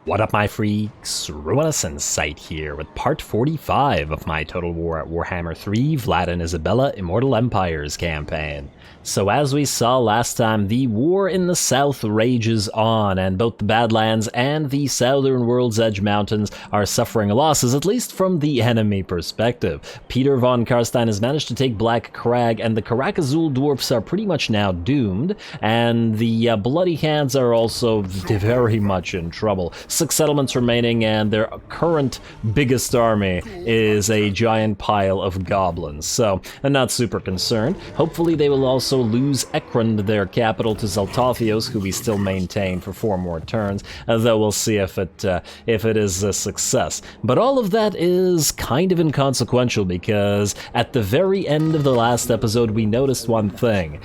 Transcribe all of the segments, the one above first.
What up, my freaks? RuinusInsight here with part 45 of my Total Warhammer 3 Vlad and Isabella Immortal Empires campaign. So as we saw last time, the war in the south rages on, and both the Badlands and the southern World's Edge Mountains are suffering losses, at least from the enemy perspective. Peter von Carstein has managed to take Black Crag, and the Karak Azul dwarfs are pretty much now doomed, and the Bloody Hands are also very much in trouble. 6 settlements remaining, and their current biggest army is a giant pile of goblins, so I'm not super concerned. Hopefully they will also lose Ekrund, their capital, to Zaltothios, who we still maintain for 4 more turns, though we'll see if it is a success. But all of that is kind of inconsequential, because at the very end of the last episode we noticed one thing.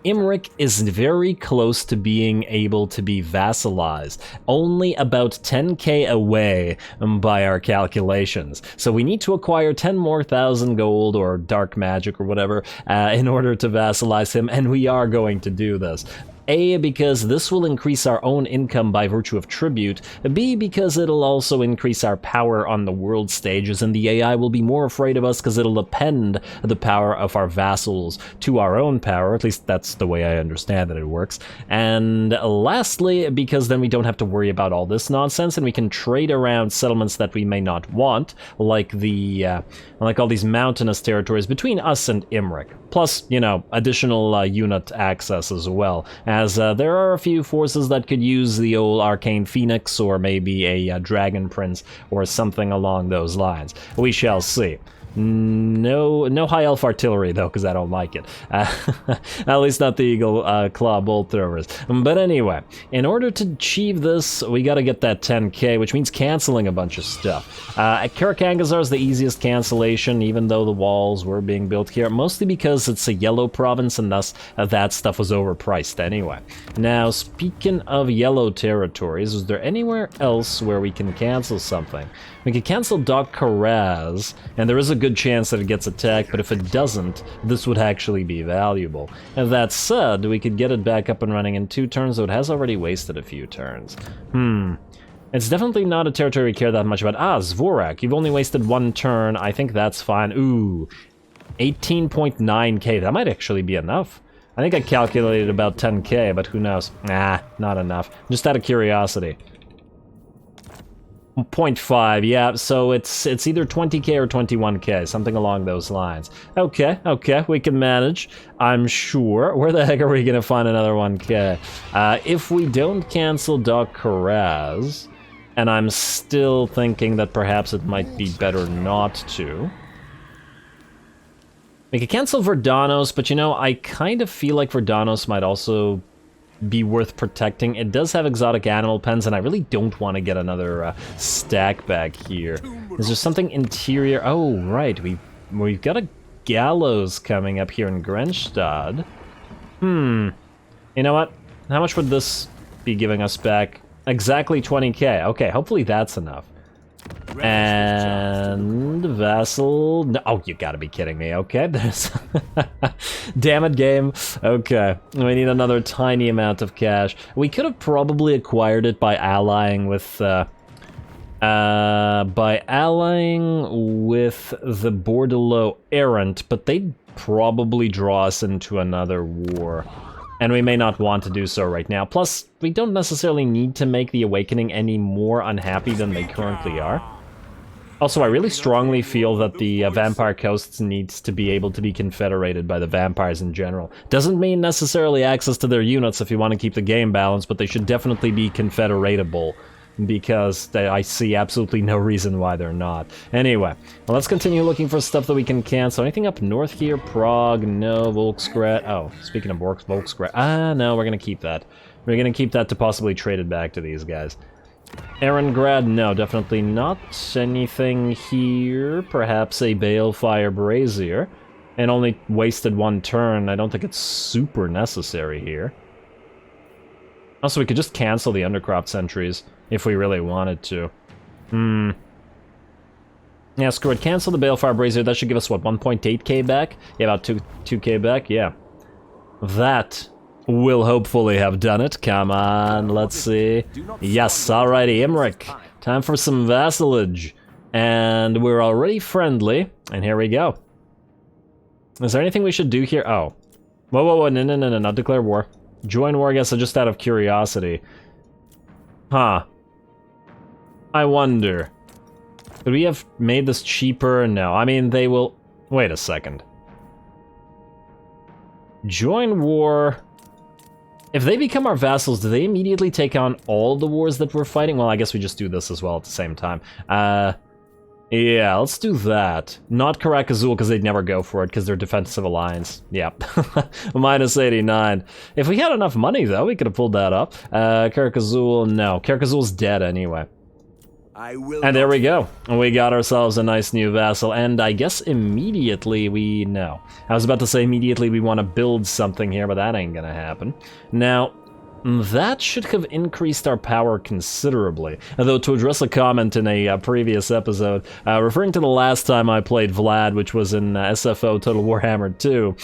Imrik is very close to being able to be vassalized, only about 10k away by our calculations. So we need to acquire 10 more thousand gold or dark magic or whatever in order to vassalize him, and we are going to do this. A, because this will increase our own income by virtue of tribute. B, because it'll also increase our power on the world stages, and the AI will be more afraid of us because it'll append the power of our vassals to our own power. At least that's the way I understand that it works. And lastly, because then we don't have to worry about all this nonsense, and we can trade around settlements that we may not want, like all these mountainous territories between us and Imrik. Plus, you know, additional unit access as well, as there are a few forces that could use the old Arcane Phoenix, or maybe a Dragon Prince, or something along those lines. We shall see. No high elf artillery though, because I don't like it. At least not the Eagle Claw bolt throwers. But anyway, in order to achieve this, we gotta get that 10k, which means canceling a bunch of stuff. Karak is the easiest cancellation, even though the walls were being built here, mostly because it's a yellow province, and thus that stuff was overpriced anyway. Now, speaking of yellow territories, is there anywhere else where we can cancel something? We can cancel Doc Karaz, and there is a good chance that it gets attacked, but if it doesn't, this would actually be valuable. And that said, we could get it back up and running in 2 turns, though it has already wasted a few turns. It's definitely not a territory we care that much about. Ah, Zvorak, you've only wasted 1 turn. I think that's fine. Ooh, 18.9k. That might actually be enough. I think I calculated about 10k, but who knows? Nah, not enough. Just out of curiosity. 0.5, yeah, so it's either 20k or 21k, something along those lines. Okay, we can manage, I'm sure. Where the heck are we gonna find another 1k? If we don't cancel Doc Karaz, and I'm still thinking that perhaps it might be better not to. We could cancel Verdanos, but you know, I kind of feel like Verdanos might also be worth protecting. It does have exotic animal pens, and I really don't want to get another stack back here. Is there something interior? Oh, right, we've got a gallows coming up here in Grenstad. You know what? How much would this be giving us back? Exactly 20k. Okay, hopefully that's enough. And vassal. No, oh, you gotta be kidding me. Okay, there's damn it, game. Okay, we need another tiny amount of cash. We could have probably acquired it by allying with the Bordelot Errant, but they'd probably draw us into another war, and we may not want to do so right now. Plus, we don't necessarily need to make the Awakening any more unhappy than they currently are. Also, I really strongly feel that the Vampire Coasts needs to be able to be confederated by the vampires in general. Doesn't mean necessarily access to their units if you want to keep the game balanced, but they should definitely be confederatable, because I see absolutely no reason why they're not. Anyway, well, let's continue looking for stuff that we can cancel. Anything up north here? Prague? No. Volksgrad? Oh, speaking of Volksgrad. Ah, no, we're gonna keep that. We're gonna keep that to possibly trade it back to these guys. Erengrad? No, definitely not. Anything here? Perhaps a Balefire Brazier. And only wasted 1 turn. I don't think it's super necessary here. Also, we could just cancel the Undercroft sentries if we really wanted to. Yeah, screw it. Cancel the Balefire Brazier. That should give us, what, 1.8k back? Yeah, about 2k back? Yeah. That will hopefully have done it. Come on, let's see. Yes, alrighty, Imrik. Time for some vassalage. And we're already friendly, and here we go. Is there anything we should do here? Oh. Whoa, no, not declare war. Join war, I guess, just out of curiosity. Huh. I wonder. Could we have made this cheaper? No, I mean, they will... Wait a second. Join war... If they become our vassals, do they immediately take on all the wars that we're fighting? Well, I guess we just do this as well at the same time. Yeah, let's do that. Not Karak Azul, because they'd never go for it, because they're defensive alliance. Yeah. Minus 89. If we had enough money, though, we could have pulled that up. Karak Azul, no. Karak Azul's dead anyway. And there we go. We got ourselves a nice new vassal, and I guess immediately we... No. I was about to say immediately we want to build something here, but that ain't gonna happen. Now... That should have increased our power considerably. Although, to address a comment in a previous episode, referring to the last time I played Vlad, which was in SFO Total Warhammer 2,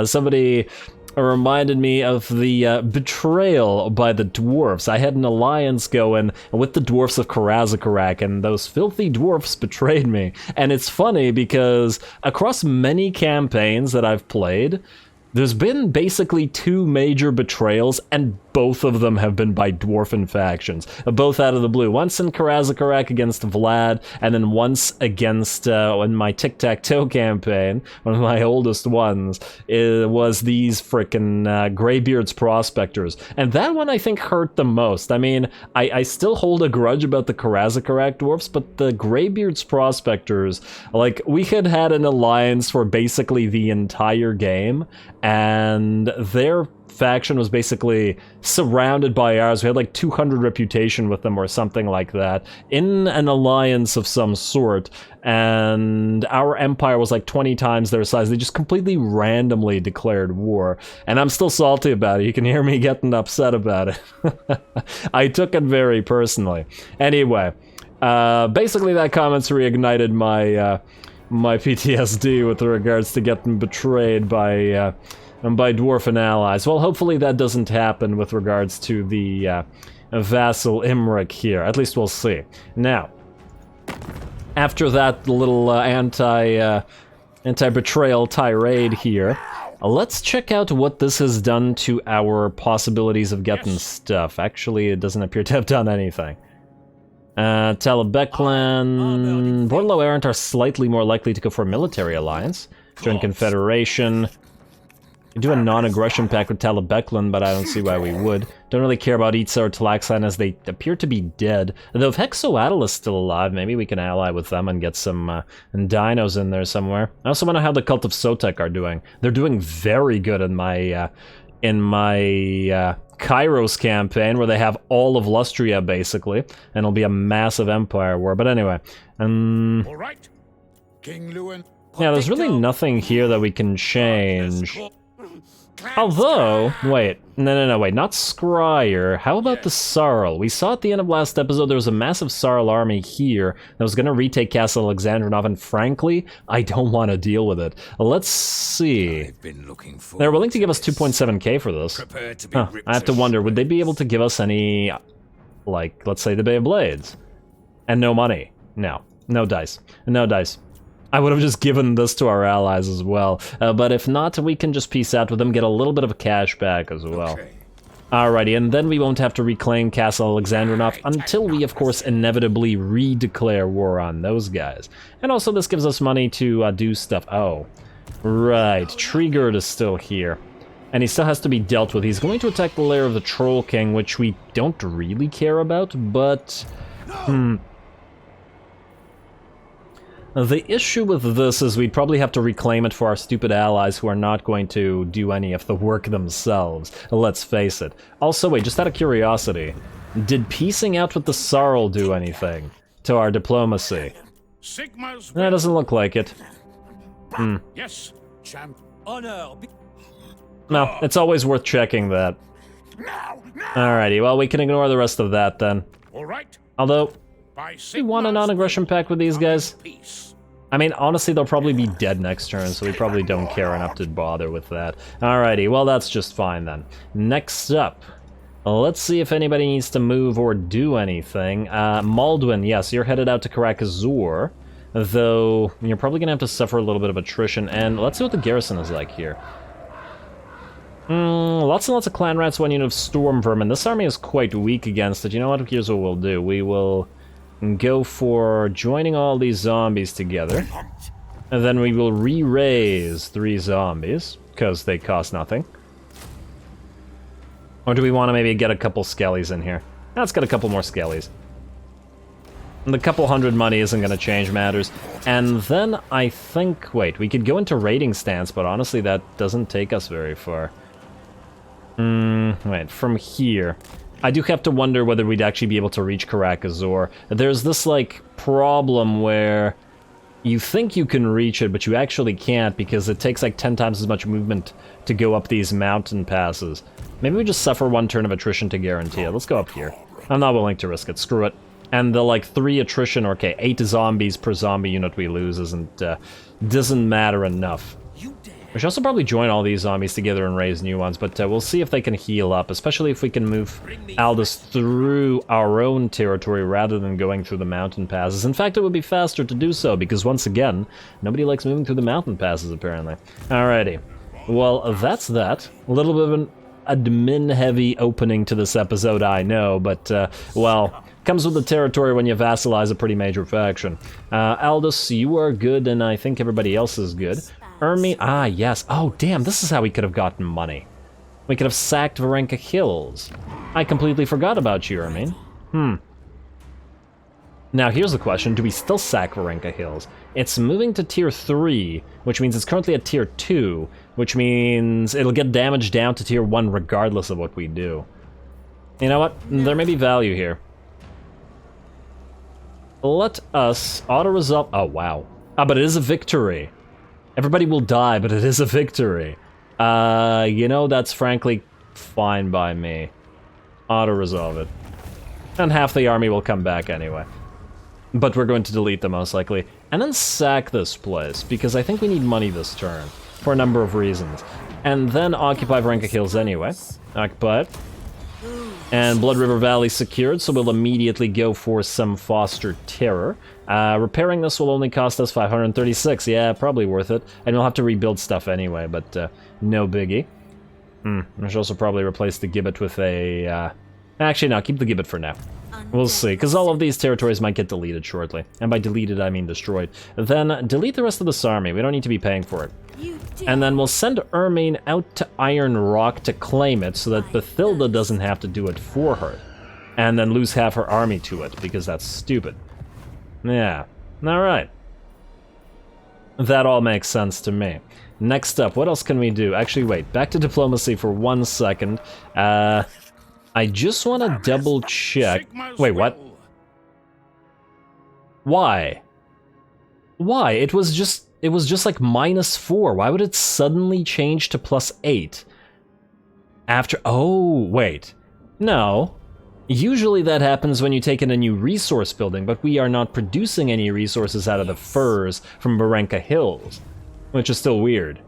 somebody reminded me of the betrayal by the dwarfs. I had an alliance going with the dwarfs of Karak, and those filthy dwarfs betrayed me. And it's funny because across many campaigns that I've played, there's been basically two major betrayals, and both of them have been by dwarfen factions, both out of the blue. Once in Karak against Vlad, and then once against, in my Tic-Tac-Toe campaign, one of my oldest ones, it was these frickin' Greybeard's Prospectors. And that one I think hurt the most. I mean, I still hold a grudge about the Karak dwarfs, but the Greybeard's Prospectors, like, we had had an alliance for basically the entire game, and their faction was basically surrounded by ours. We had like 200 reputation with them or something like that in an alliance of some sort, and our empire was like 20 times their size. They just completely randomly declared war, and I'm still salty about it. You can hear me getting upset about it. I took it very personally. Anyway, basically that comment's reignited my my PTSD with regards to getting betrayed by dwarfen allies. Well, hopefully that doesn't happen with regards to the vassal Imrik here. At least we'll see. Now, after that little anti-betrayal tirade here, let's check out what this has done to our possibilities of getting stuff. Actually, it doesn't appear to have done anything. Talabeclan, Bordeaux Errant are slightly more likely to go for a military alliance. Join Confederation. We do a non-aggression pact with Talabeclan, but I don't see why we would. Don't really care about Itza or Talaxan as they appear to be dead. Though if Hexoatl is still alive, maybe we can ally with them and get some dinos in there somewhere. I also want to know how the Cult of Sotek are doing. They're doing very good in my Kairos campaign, where they have all of Lustria, basically, and it'll be a massive empire war. But anyway, All right. King Lewin. Yeah, there's really nothing here that we can change. Although, wait, no, wait, not Scryer. How about the Sarl? We saw at the end of last episode there was a massive Sarl army here that was going to retake Castle Alexandrinov, and frankly, I don't want to deal with it. Let's see. They're willing to give us 2.7k for this. Huh, I have to wonder, would they be able to give us any, like, let's say the Bay of Blades? And no money. No. No dice. No dice. I would have just given this to our allies as well, but if not, we can just peace out with them, get a little bit of a cash back as well. Okay. Alrighty, and then we won't have to reclaim Castle Alexandrinov until we, of course, inevitably re-declare war on those guys. And also, this gives us money to do stuff. Oh, right, Trigurd is still here, and he still has to be dealt with. He's going to attack the lair of the Troll King, which we don't really care about, but... The issue with this is we'd probably have to reclaim it for our stupid allies who are not going to do any of the work themselves, let's face it. Also, wait, just out of curiosity, did piecing out with the Sarl do anything to our diplomacy? That doesn't look like it. Yes, champ. No, it's always worth checking that. Alrighty, well, we can ignore the rest of that then. All right. Although, we want a non-aggression pact with these guys. I mean, honestly, they'll probably be dead next turn, so we probably don't care enough to bother with that. Alrighty, well, that's just fine then. Next up, let's see if anybody needs to move or do anything. Maldwin, yes, you're headed out to Karak, Azul, though you're probably going to have to suffer a little bit of attrition, and let's see what the garrison is like here. Lots and lots of clan rats, one unit of storm vermin. This army is quite weak against it. You know what? Here's what we'll do. We will go for joining all these zombies together, and then we will re-raise 3 zombies, because they cost nothing. Or do we want to maybe get a couple skellies in here? Let's get a couple more skellies. And the couple hundred money isn't going to change matters. And then I think, wait, we could go into raiding stance, but honestly that doesn't take us very far. Wait, from here. I do have to wonder whether we'd actually be able to reach Karak, Azul. There's this, like, problem where you think you can reach it, but you actually can't because it takes like 10 times as much movement to go up these mountain passes. Maybe we just suffer 1 turn of attrition to guarantee it. Let's go up here. I'm not willing to risk it. Screw it. And the, like, 3 attrition, or, okay, 8 zombies per zombie unit we lose doesn't matter enough. We should also probably join all these zombies together and raise new ones, but we'll see if they can heal up, especially if we can move Aldous through our own territory rather than going through the mountain passes. In fact, it would be faster to do so, because once again, nobody likes moving through the mountain passes, apparently. Alrighty. Well, that's that. A little bit of an admin-heavy opening to this episode, I know, but, well, comes with the territory when you vassalize a pretty major faction. Aldous, you are good, and I think everybody else is good. Ermine, ah, yes. Oh, damn, this is how we could have gotten money. We could have sacked Varenka Hills. I completely forgot about you, Ermine. Now, here's the question. Do we still sack Varenka Hills? It's moving to tier 3, which means it's currently at tier 2, which means it'll get damage down to tier 1 regardless of what we do. You know what? There may be value here. Let us auto-resolve... Oh, wow. Ah, but it is a victory. Everybody will die, but it is a victory. You know, that's frankly fine by me. Auto-resolve it. And half the army will come back anyway. But we're going to delete them most likely. And then sack this place, because I think we need money this turn. For a number of reasons. And then occupy Varenka Hills anyway. Occupy it. And Blood River Valley secured, so we'll immediately go for some Foster Terror. Repairing this will only cost us 536, yeah, probably worth it. And we'll have to rebuild stuff anyway, but no biggie. I should also probably replace the Gibbet with a... Actually, no, keep the Gibbet for now. We'll see, because all of these territories might get deleted shortly. And by deleted, I mean destroyed. Then delete the rest of this army, we don't need to be paying for it. And then we'll send Ermine out to Iron Rock to claim it so that Bathilda doesn't have to do it for her. And then lose half her army to it, because that's stupid. Yeah, alright. That all makes sense to me. Next up, what else can we do? Actually, wait, back to diplomacy for 1 second. I just want to double check. Wait, what? Why? Why? It was just like -4. Why would it suddenly change to +8? After, oh, wait. No. Usually that happens when you take in a new resource building, but we are not producing any resources out of the furs from Varenka Hills, which is still weird.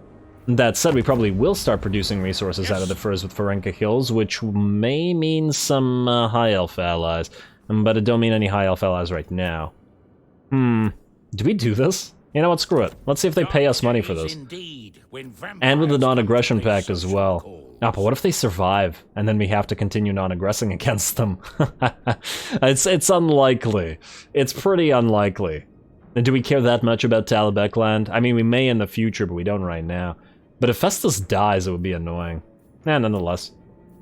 That said, we probably will start producing resources out of the furs with Varenka Hills, which may mean some High Elf allies, but it don't mean any High Elf allies right now. Do we do this? You know what, screw it. Let's see if they pay us money for this. And with the non-aggression pact as well. Ah, but what if they survive, and then we have to continue non-aggressing against them? It's unlikely. It's pretty unlikely. And do we care that much about Talabek land? I mean, we may in the future, but we don't right now. But if Festus dies, it would be annoying. Nonetheless.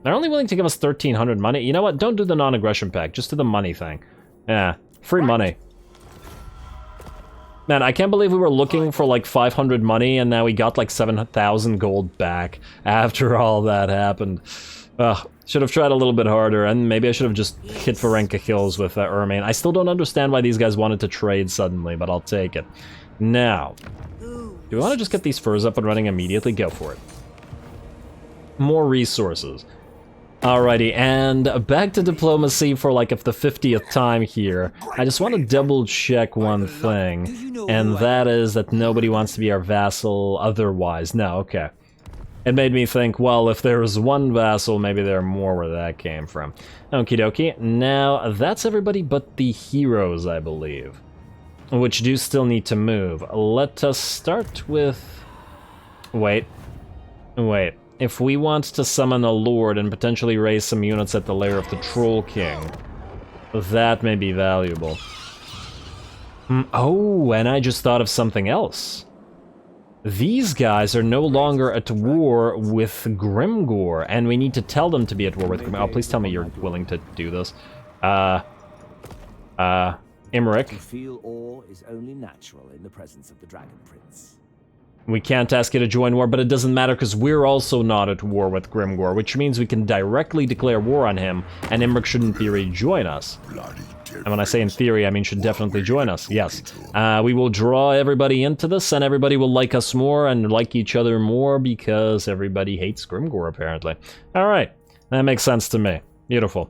They're only willing to give us 1,300 money. You know what? Don't do the non-aggression pact. Just do the money thing. Yeah, free money. Man, I can't believe we were looking for like 500 money and now we got like 7,000 gold back after all that happened. Ugh, should have tried a little bit harder, and maybe I should have just hit Varenka Hills with Ermine. I still don't understand why these guys wanted to trade suddenly, but I'll take it. Now, do we want to just get these furs up and running immediately? Go for it. More resources. Alrighty, and back to diplomacy for like the 50th time here. I just want to double check one thing, and that is that nobody wants to be our vassal otherwise. No, okay. It made me think, well, if there was one vassal, maybe there are more where that came from. Okie dokie. Now, that's everybody but the heroes, I believe, which do still need to move. Let us start with... Wait. If we want to summon a lord and potentially raise some units at the lair of the Troll King, that may be valuable. Oh, and I just thought of something else. These guys are no longer at war with Grimgor, and we need to tell them to be at war with Grimgor. Oh, please tell me you're willing to do this. Imrik. To feel awe is only natural in the presence of the Dragon Prince. We can't ask you to join war, but it doesn't matter because we're also not at war with Grimgor, which means we can directly declare war on him, and Imrik should in theory join us. And when I say in theory, I mean should definitely join us, yes. We will draw everybody into this, and everybody will like us more and like each other more because everybody hates Grimgor, apparently. Alright, that makes sense to me. Beautiful.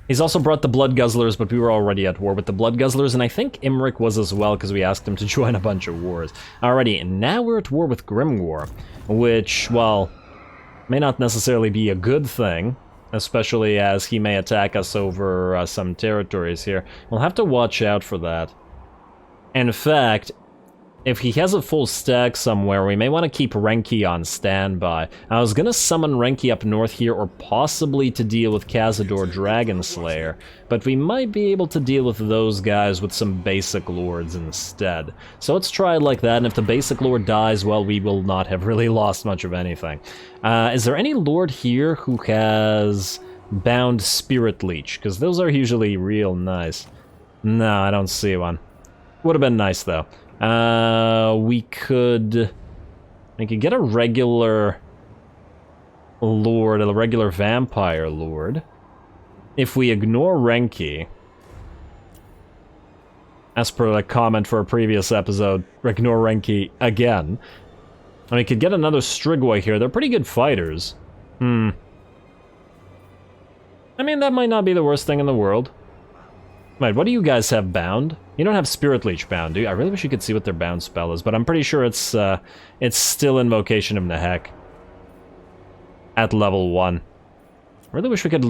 He's also brought the Blood Guzzlers, but we were already at war with the Blood Guzzlers, and I think Imrik was as well, because we asked him to join a bunch of wars. Alrighty, and now we're at war with Grimgor, which, well, may not necessarily be a good thing, especially as he may attack us over some territories here. We'll have to watch out for that. In fact, if he has a full stack somewhere, we may want to keep Renki on standby. I was gonna summon Renki up north here, or possibly to deal with Cazador Dragonslayer, but we might be able to deal with those guys with some basic lords instead. So let's try it like that, and if the basic lord dies, well, we will not have really lost much of anything. Is there any lord here who has bound Spirit Leech? Because those are usually real nice. No, I don't see one. Would have been nice, though. We could get a regular lord, a regular vampire lord. If we ignore Renki, as per the comment for a previous episode, ignore Renki again. And we could get another Strigoi here. They're pretty good fighters. I mean, that might not be the worst thing in the world. Wait, what do you guys have bound? You don't have Spirit Leech bound, do you? I really wish you could see what their bound spell is, but I'm pretty sure it's still Invocation of Nehek at level 1. I really wish we could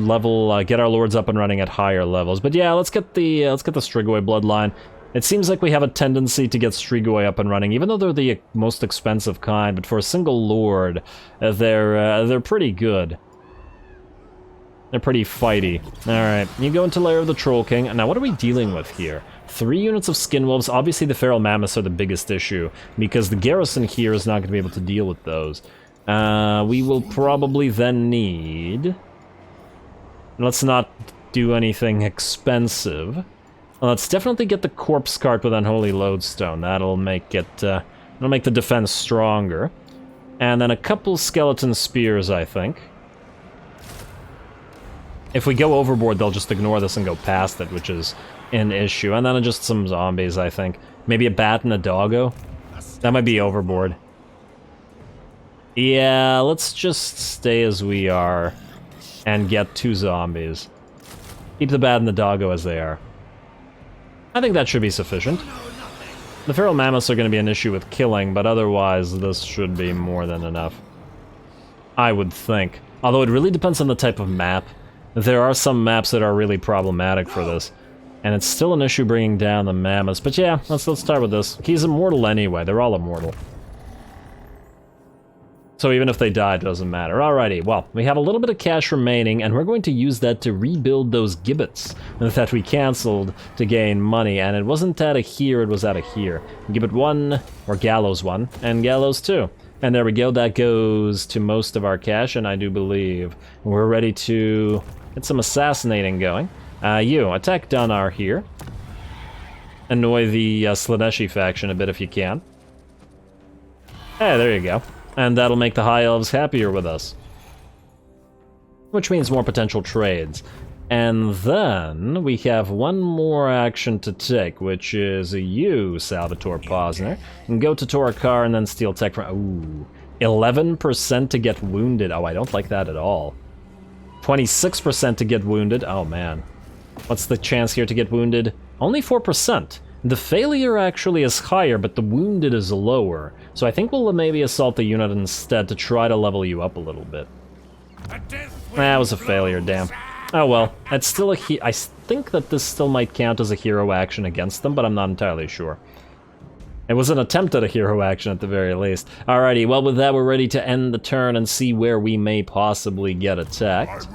get our lords up and running at higher levels. But yeah, let's get the Strigoi bloodline. It seems like we have a tendency to get Strigoi up and running, even though they're the most expensive kind. But for a single lord, they're pretty good. They're pretty fighty. Alright, you go into Lair of the Troll King. Now, what are we dealing with here? 3 units of Skinwolves. Obviously, the Feral Mammoths are the biggest issue, because the garrison here is not going to be able to deal with those. We will probably then need... Let's not do anything expensive. Let's definitely get the Corpse Cart with Unholy Lodestone. That'll make it... it'll make the defense stronger. And then a couple Skeleton Spears, I think. If we go overboard, they'll just ignore this and go past it, which is an issue. And then just some zombies, I think. Maybe a bat and a doggo? That might be overboard. Yeah, let's just stay as we are and get 2 zombies. Keep the bat and the doggo as they are. I think that should be sufficient. The Feral Mammoths are going to be an issue with killing, but otherwise this should be more than enough. I would think. Although it really depends on the type of map. There are some maps that are really problematic for this, and it's still an issue bringing down the mammoths. But yeah, let's start with this. He's immortal anyway. They're all immortal. So even if they die, it doesn't matter. Alrighty, well, we have a little bit of cash remaining, and we're going to use that to rebuild those gibbets that we cancelled to gain money. And it wasn't out of here, it was out of here. Gibbet 1, or Gallows 1, and Gallows 2. And there we go, that goes to most of our cash, and I do believe we're ready to get some assassinating going. You, attack Dunar here. Annoy the Slaneshi faction a bit if you can. Hey, there you go. And that'll make the High Elves happier with us. Which means more potential trades. And then we have one more action to take, which is you, Salvatore Posner. And go to Torakar and then steal tech from... Ooh. 11% to get wounded. Oh, I don't like that at all. 26% to get wounded. Oh, man. What's the chance here to get wounded? Only 4%. The failure actually is higher, but the wounded is lower. So I think we'll maybe assault the unit instead to try to level you up a little bit. That was a failure, damn. Oh well, it's still I think that this still might count as a hero action against them, but I'm not entirely sure. It was an attempt at a hero action at the very least. Alrighty, well with that we're ready to end the turn and see where we may possibly get attacked.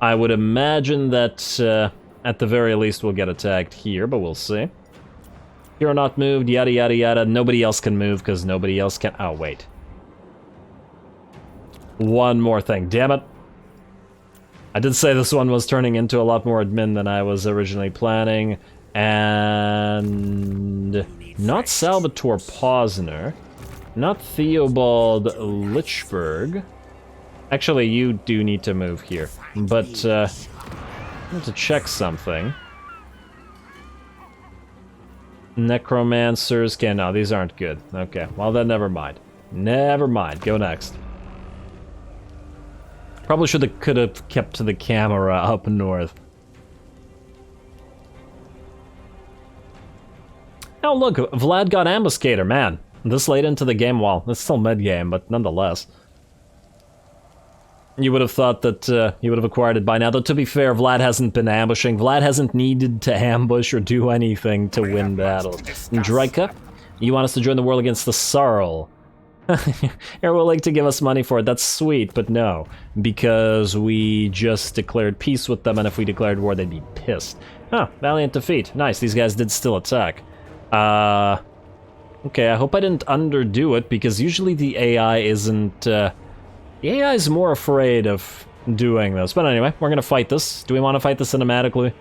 I would imagine that at the very least we'll get attacked here, but we'll see. Hero not moved, yada yada yada. Nobody else can move because nobody else can... Oh, wait. One more thing, damn it. I did say this one was turning into a lot more admin than I was originally planning. And... not Salvatore Posner. Not Theobald Lichberg. Actually, you do need to move here. But, I need to check something. Necromancers can... no, these aren't good. Okay, well then never mind. Never mind, go next. Probably could have kept to the camera up north. Oh look, Vlad got Ambuscator, man. This late into the game, well, it's still mid-game, but nonetheless. You would have thought that you would have acquired it by now, though to be fair, Vlad hasn't been ambushing. Vlad hasn't needed to ambush or do anything to win battles. Drika, you want us to join the war against the Sarl? You're willing to give us money for it, that's sweet, but no. Because we just declared peace with them, and if we declared war, they'd be pissed. Huh, valiant defeat. Nice, these guys did still attack. Okay, I hope I didn't underdo it, because usually the AI isn't, the AI is more afraid of doing this. But anyway, we're gonna fight this. Do we want to fight this cinematically?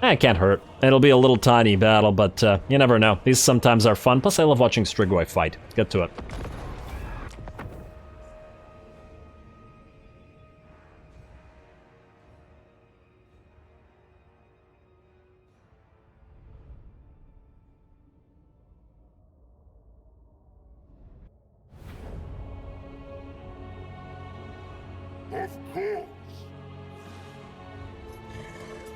It can't hurt. It'll be a little tiny battle, but you never know. These sometimes are fun. Plus, I love watching Strigoi fight. Let's get to it.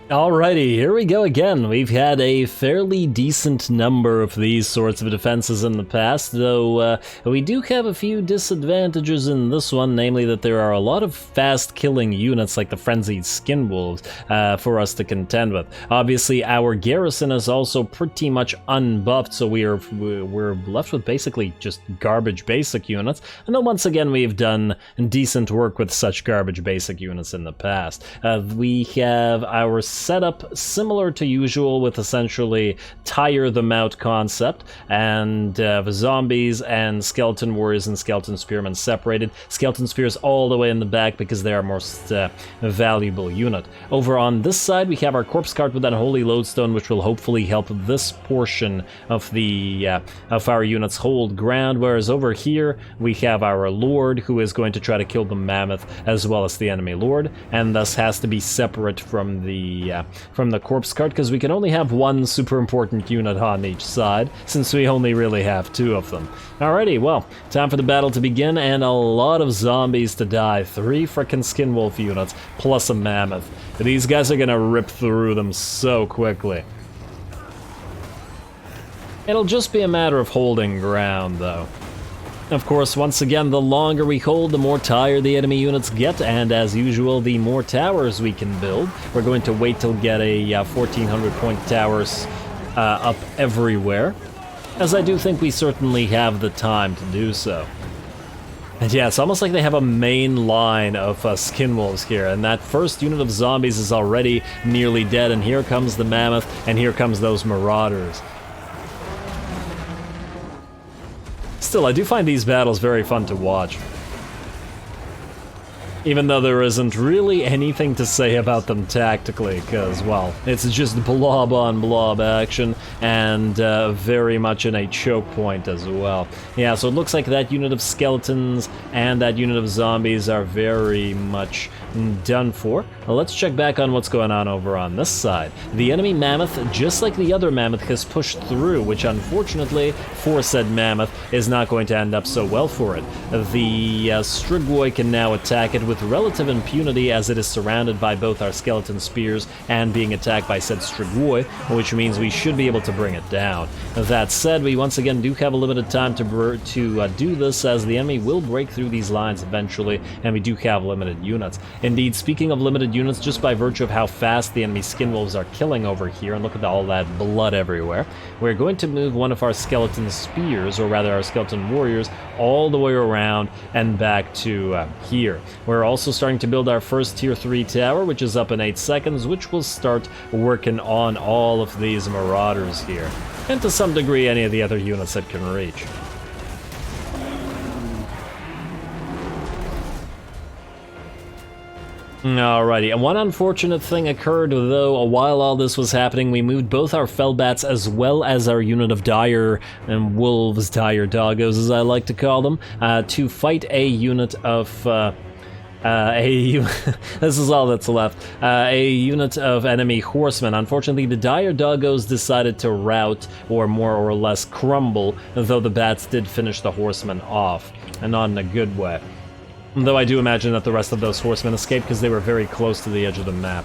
Alrighty, here we go again. We've had a fairly decent number of these sorts of defenses in the past, though we do have a few disadvantages in this one, namely that there are a lot of fast-killing units like the Frenzied Skinwolves for us to contend with. Obviously, our garrison is also pretty much unbuffed, so we're left with basically just garbage basic units, and then once again we've done decent work with such garbage basic units in the past. We have our setup similar to usual with essentially tire them out concept and zombies and skeleton warriors and skeleton spearmen separated. Skeleton spears all the way in the back because they are most valuable unit. Over on this side we have our corpse cart with that holy lodestone, which will hopefully help this portion of the of our units hold ground, whereas over here we have our lord who is going to try to kill the mammoth as well as the enemy lord, and thus has to be separate from the corpse cart because we can only have one super important unit on each side since we only really have two of them. Alrighty, well, time for the battle to begin and a lot of zombies to die. 3 frickin' skinwolf units plus a mammoth. These guys are gonna rip through them so quickly. It'll just be a matter of holding ground though. Of course, once again, the longer we hold, the more tired the enemy units get, and as usual, the more towers we can build. We're going to wait till get a 1400 point towers up everywhere, as I do think we certainly have the time to do so. And yeah, it's almost like they have a main line of skinwolves here, and that first unit of zombies is already nearly dead, and here comes the mammoth, and here comes those marauders. Still, I do find these battles very fun to watch. Even though there isn't really anything to say about them tactically, because, well, it's just blob on blob action, and very much in a choke point as well. Yeah, so it looks like that unit of skeletons and that unit of zombies are very much done for. Well, let's check back on what's going on over on this side. The enemy mammoth, just like the other mammoth, has pushed through, which unfortunately, for said mammoth, is not going to end up so well for it. The Strigoi can now attack it with relative impunity, as it is surrounded by both our skeleton spears and being attacked by said Strigoi, which means we should be able to bring it down. That said, we once again do have a limited time to do this, as the enemy will break through these lines eventually, and we do have limited units. Indeed, speaking of limited units, just by virtue of how fast the enemy skinwolves are killing over here, and look at all that blood everywhere, we're going to move one of our skeleton spears, or rather our skeleton warriors, all the way around and back to here. We're also starting to build our first tier 3 tower, which is up in 8 seconds, which will start working on all of these marauders here, and to some degree any of the other units that can reach. Alrighty, and one unfortunate thing occurred, though, while all this was happening. We moved both our Fellbats as well as our unit of dire and wolves, dire doggos as I like to call them, to fight a unit of this is all that's left. A unit of enemy horsemen. Unfortunately, the dire doggos decided to rout, or more or less crumble, though the bats did finish the horsemen off, and not in a good way. Though I do imagine that the rest of those horsemen escaped because they were very close to the edge of the map.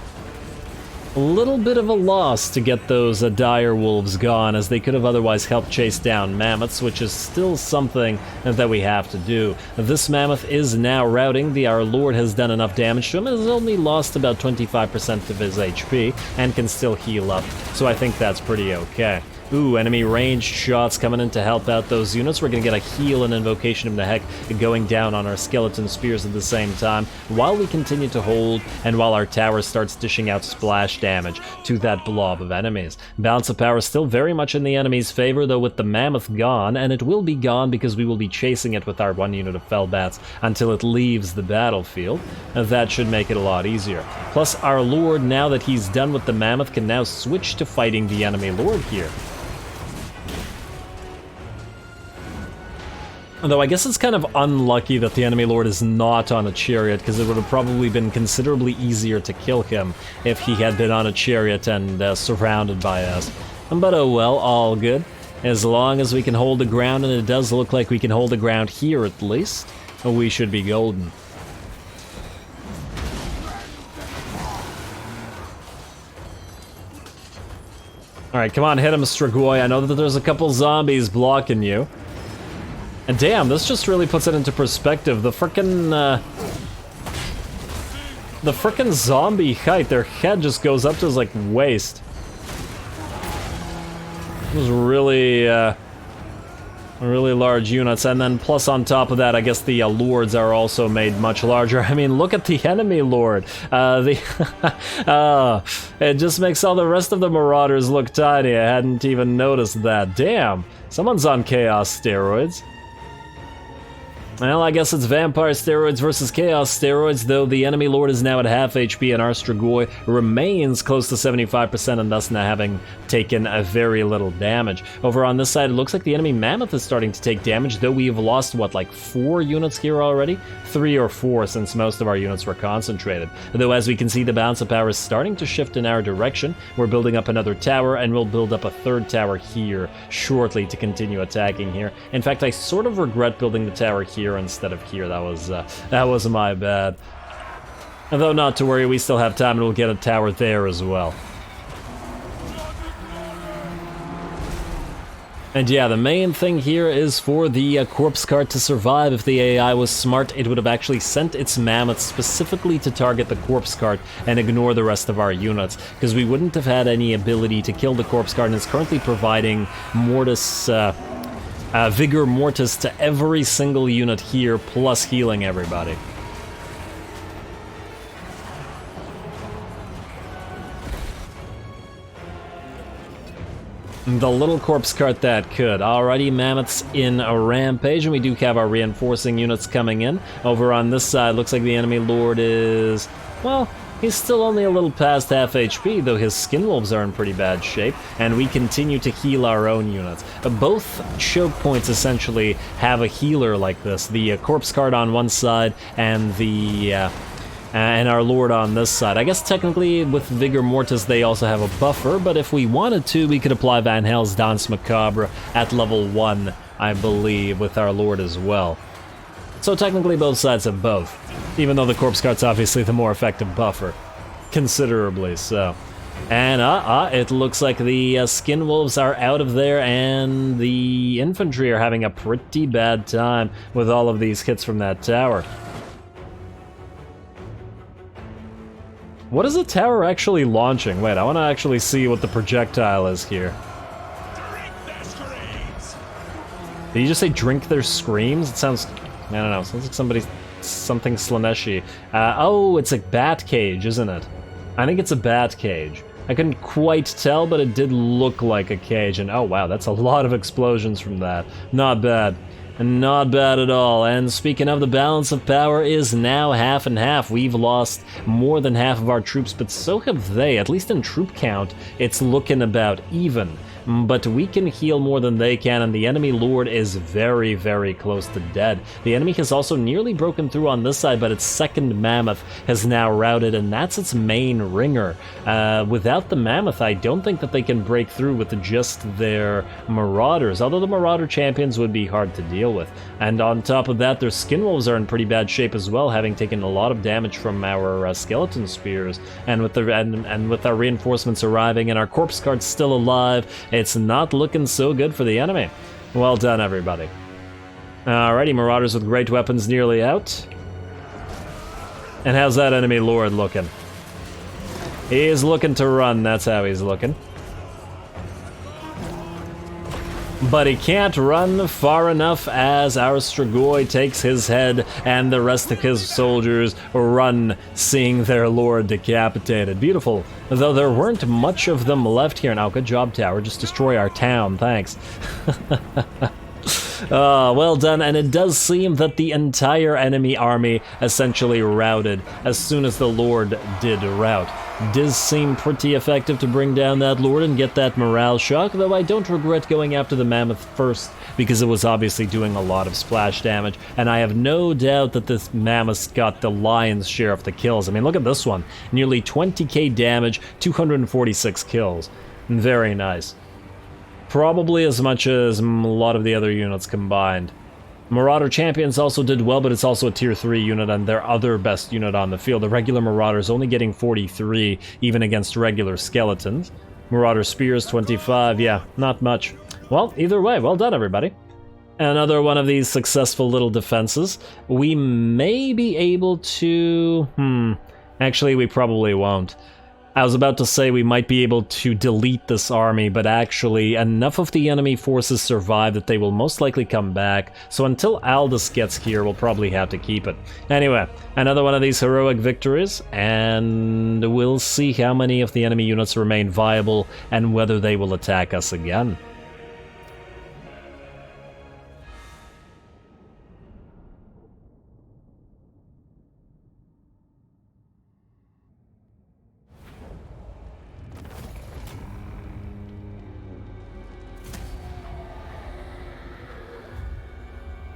A little bit of a loss to get those dire wolves gone, as they could have otherwise helped chase down mammoths, which is still something that we have to do. This mammoth is now routing. Our lord has done enough damage to him and has only lost about 25% of his HP and can still heal up, so I think that's pretty okay. Ooh, enemy ranged shots coming in to help out those units. We're gonna get a heal and invocation of the heck going down on our skeleton spears at the same time, while we continue to hold, and while our tower starts dishing out splash damage to that blob of enemies. Balance of power still very much in the enemy's favor, though, with the mammoth gone, and it will be gone because we will be chasing it with our one unit of Fellbats until it leaves the battlefield. That should make it a lot easier. Plus, our lord, now that he's done with the mammoth, can now switch to fighting the enemy lord here. Though I guess it's kind of unlucky that the enemy lord is not on a chariot, because it would have probably been considerably easier to kill him if he had been on a chariot and surrounded by us. But oh well, all good. As long as we can hold the ground, and it does look like we can hold the ground here at least, we should be golden. Alright, come on, hit him, Strigoi. I know that there's a couple zombies blocking you. And damn, this just really puts it into perspective. The frickin' zombie height, their head just goes up to his, like, waist. Those really large units, and then plus on top of that, I guess the lords are also made much larger. I mean, look at the enemy lord. It just makes all the rest of the marauders look tiny. I hadn't even noticed that. Damn, someone's on chaos steroids. Well, I guess it's vampire steroids versus chaos steroids, though the enemy lord is now at half HP and our Strigoi remains close to 75% and thus now having taken a very little damage. Over on this side, it looks like the enemy mammoth is starting to take damage, though we have lost, what, like 4 units here already? 3 or 4, since most of our units were concentrated. Though as we can see, the balance of power is starting to shift in our direction. We're building up another tower, and we'll build up a 3rd tower here shortly to continue attacking here. In fact, I sort of regret building the tower here instead of here. That was my bad. Although not to worry, we still have time and we'll get a tower there as well. And yeah, the main thing here is for the corpse cart to survive. If the AI was smart, it would have actually sent its mammoth specifically to target the corpse cart and ignore the rest of our units, because we wouldn't have had any ability to kill the corpse cart, and it's currently providing Mortis Vigor Mortis to every single unit here, plus healing everybody. The little corpse cart that could. Alrighty, mammoths in a rampage, and we do have our reinforcing units coming in. Over on this side, looks like the enemy lord is, well, he's still only a little past half HP, though his skin wolves are in pretty bad shape, and we continue to heal our own units. Both choke points essentially have a healer like this. The corpse cart on one side and the and our lord on this side. I guess technically with Vigor Mortis they also have a buffer, but if we wanted to, we could apply Van Hel's Danse Macabre at level 1, I believe, with our lord as well. So technically both sides have both, even though the corpse cart's obviously the more effective buffer. Considerably so. And it looks like the skin wolves are out of there, and the infantry are having a pretty bad time with all of these hits from that tower. What is the tower actually launching? Wait, I want to actually see what the projectile is here. Did you just say drink their screams? It sounds, I don't know, sounds like something Slaneshi. Oh, it's a bat cage, isn't it? I think it's a bat cage. I couldn't quite tell, but it did look like a cage, and oh wow, that's a lot of explosions from that. Not bad. Not bad at all. And speaking of, the balance of power is now half and half. We've lost more than half of our troops, but so have they. At least in troop count, it's looking about even. But we can heal more than they can, and the enemy lord is very, very close to dead. The enemy has also nearly broken through on this side, but its second mammoth has now routed, and that's its main ringer. Without the mammoth, I don't think that they can break through with just their marauders, although the marauder champions would be hard to deal with. And on top of that, their skin wolves are in pretty bad shape as well, having taken a lot of damage from our skeleton spears. And with our reinforcements arriving and our corpse carts still alive, it's not looking so good for the enemy. Well done, everybody. Alrighty, marauders with great weapons nearly out. And how's that enemy lord looking? He's looking to run, that's how he's looking. But he can't run far enough as our Strigoi takes his head and the rest of his soldiers run, seeing their lord decapitated. Beautiful. Though there weren't much of them left here. Now, good job, tower. Just destroy our town. Thanks. Well done, and it does seem that the entire enemy army essentially routed as soon as the Lord did rout. Does seem pretty effective to bring down that Lord and get that morale shock, though I don't regret going after the Mammoth first, because it was obviously doing a lot of splash damage, and I have no doubt that this Mammoth got the lion's share of the kills. I mean, look at this one. Nearly 20k damage, 246 kills. Very nice. Probably as much as a lot of the other units combined. Marauder Champions also did well, but it's also a tier 3 unit and their other best unit on the field. The regular Marauders only getting 43, even against regular skeletons. Marauder Spears 25, yeah, not much. Well, either way, well done, everybody. Another one of these successful little defenses. We may be able to... Actually, we probably won't. I was about to say we might be able to delete this army, but actually enough of the enemy forces survive that they will most likely come back, so until Aldous gets here, we'll probably have to keep it. Anyway, another one of these heroic victories, and we'll see how many of the enemy units remain viable and whether they will attack us again.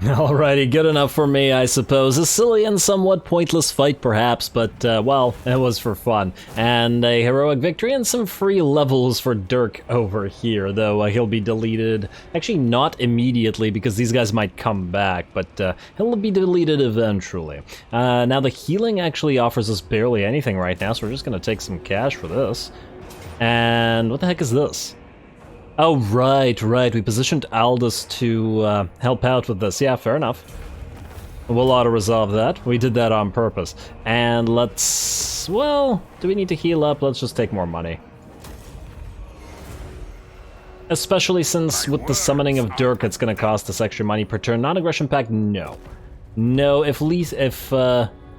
Alrighty, good enough for me, I suppose. A silly and somewhat pointless fight, perhaps, but, well, it was for fun. And a heroic victory and some free levels for Dirk over here, though he'll be deleted. Actually, not immediately, because these guys might come back, but he'll be deleted eventually. Now, the healing actually offers us barely anything right now, so we're just going to take some cash for this. And what the heck is this? Oh, right, we positioned Aldous to help out with this. Yeah, fair enough. We'll auto-resolve that. We did that on purpose. And let's... well, do we need to heal up? Let's just take more money. Especially since with the summoning of Dirk, it's going to cost us extra money per turn. Non-aggression pact, no. No, if